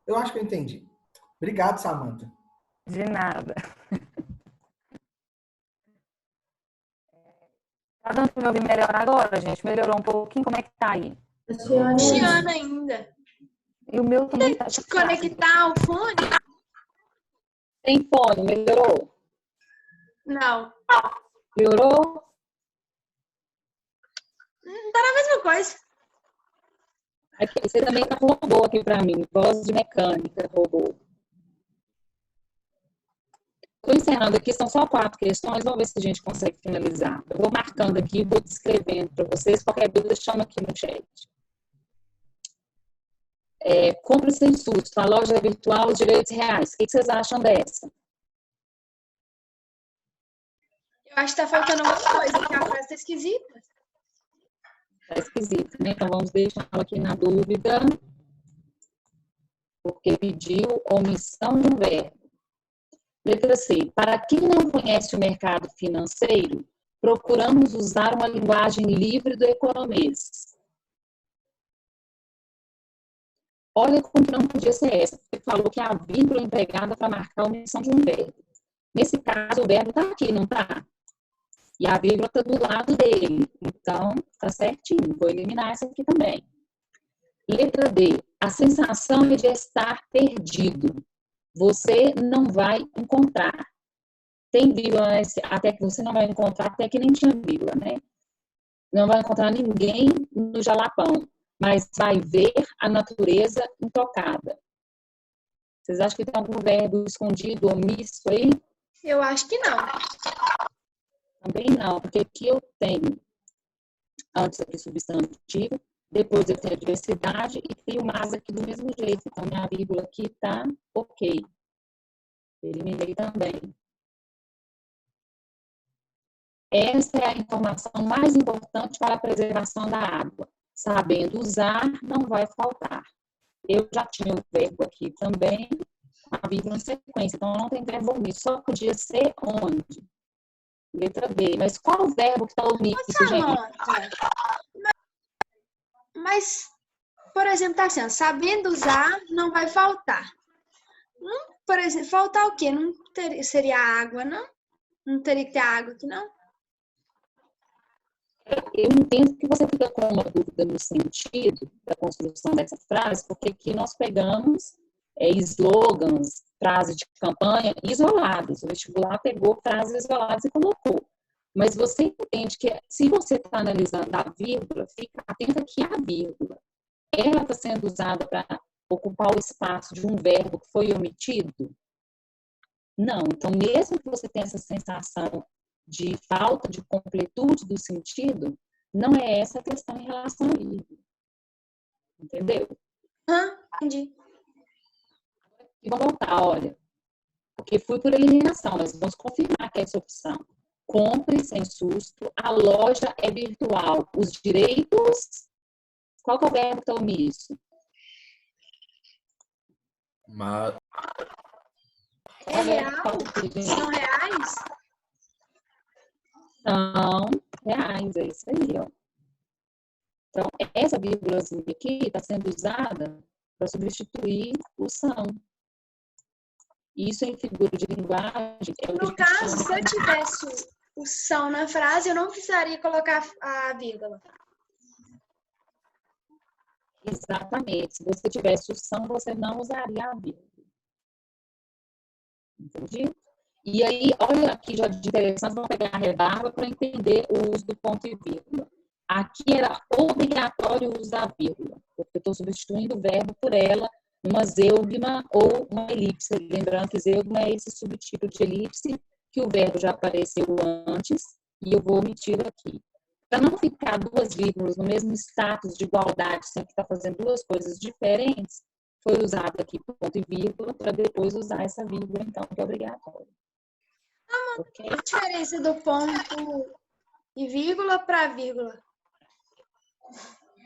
Eu acho que eu entendi. Obrigado, Samantha. De nada. Tá dando pra me ouvir melhor agora, gente? Melhorou um pouquinho? Como é que tá aí? Chiando ainda. E o meu também tá Se conectar ao fone? Tem fone, melhorou? Não. Melhorou? Tá na mesma coisa. Aqui, você também tá com robô aqui pra mim. Voz de mecânica, robô. Estou encerrando aqui, são só 4 questões, vamos ver se a gente consegue finalizar. Eu vou marcando aqui, vou descrevendo para vocês, qualquer dúvida chama aqui no chat. Compra sem susto, a loja virtual, os direitos reais. O que vocês acham dessa? Eu acho que tá faltando alguma coisa, porque a frase tá esquisita. Tá esquisito, né? Então vamos deixar aqui na dúvida, porque pediu omissão de um verbo. Letra C. Para quem não conhece o mercado financeiro, procuramos usar uma linguagem livre do economês. Olha como não podia ser essa. Você falou que é a vírgula empregada para marcar a omissão de um verbo. Nesse caso, o verbo está aqui, não está? E a vírgula está do lado dele. Então, está certinho. Vou eliminar essa aqui também. Letra D. A sensação é de estar perdido. Você não vai encontrar. Tem vírgula, até que você não vai encontrar, até que nem tinha vírgula, né? Não vai encontrar ninguém no Jalapão, mas vai ver a natureza intocada. Vocês acham que tem algum verbo escondido, omisso aí? Eu acho que não. Também não, porque aqui eu tenho, antes aqui substantivo, depois eu tenho a diversidade e tenho mais aqui do mesmo jeito. Então, minha vírgula aqui está ok. Eliminei também. Essa é a informação mais importante para a preservação da água. Sabendo usar, não vai faltar. Eu já tinha o verbo aqui também, a vírgula em sequência. Então, não tem verbo omisso. Só podia ser onde? Letra B. Mas qual o verbo que está omisso, gente? Mas, por exemplo, tá assim, ó, sabendo usar, não vai faltar. Por exemplo, faltar o quê? Não seria água, não? Não teria que ter água aqui, não? Eu entendo que você fica com uma dúvida no sentido da construção dessa frase, porque aqui nós pegamos slogans, frases de campanha isoladas. O vestibular pegou frases isoladas e colocou. Mas você entende que se você está analisando a vírgula, fica atenta que a vírgula, ela está sendo usada para ocupar o espaço de um verbo que foi omitido? Não. Então, mesmo que você tenha essa sensação de falta de completude do sentido, não é essa a questão em relação à vírgula. Entendeu? Entendi. E vamos voltar, olha. Porque fui por eliminação, mas vamos confirmar que é essa opção. Compre sem susto, a loja é virtual. Os direitos, qual que é o verbo que está omisso? Mas... É real? São reais? são reais, é isso aí, ó. Então, essa vírgulazinha aqui está sendo usada para substituir o são. Isso em figura de linguagem é o que a No gente caso, se chama eu tivesse o são na frase, eu não precisaria colocar a vírgula. exatamente. Se você tivesse o são, você não usaria a vírgula. Entendi? E aí, olha aqui, já de interessante, vamos pegar a rebarba para entender o uso do ponto e vírgula. Aqui era obrigatório o uso da vírgula, porque eu estou substituindo o verbo por ela numa zeugma ou uma elipse. Lembrando que zeugma é esse subtipo de elipse que o verbo já apareceu antes e eu vou omiti-lo aqui. Para não ficar duas vírgulas no mesmo status de igualdade, sempre está fazendo duas coisas diferentes, foi usado aqui ponto e vírgula para depois usar essa vírgula, então, que é obrigatório. Ok? A diferença do ponto e vírgula para vírgula.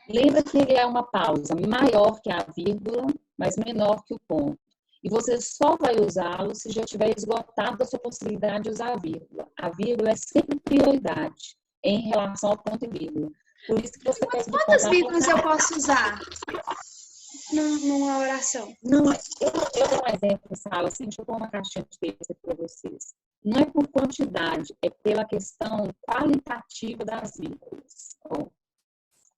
Lembra que ele é uma pausa maior que a vírgula, mas menor que o ponto. E você só vai usá-lo se já tiver esgotado a sua possibilidade de usar a vírgula. A vírgula é sempre prioridade em relação ao ponto e vírgula. Por isso que você pode Quantas vírgulas eu posso usar numa oração? Não, eu dou um exemplo em sala, assim, deixa eu pôr uma caixinha de texto para vocês. Não é por quantidade, é pela questão qualitativa das vírgulas. Ó,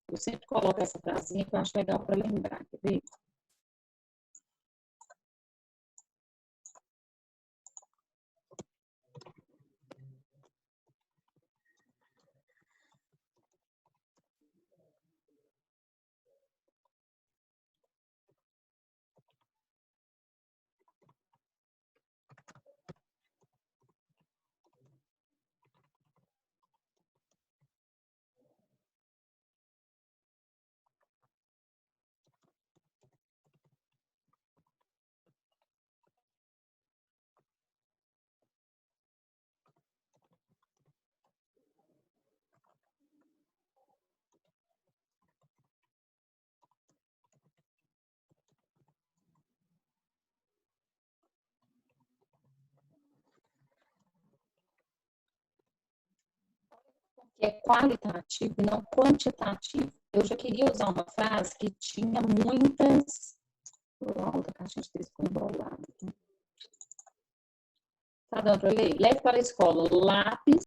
eu sempre coloco essa frasinha que eu acho legal para lembrar, quer ver? Que é qualitativo e não quantitativo. Eu já queria usar uma frase que tinha muitas... Outra caixinha de texto embolada. Tá dando para ler? Leve para a escola lápis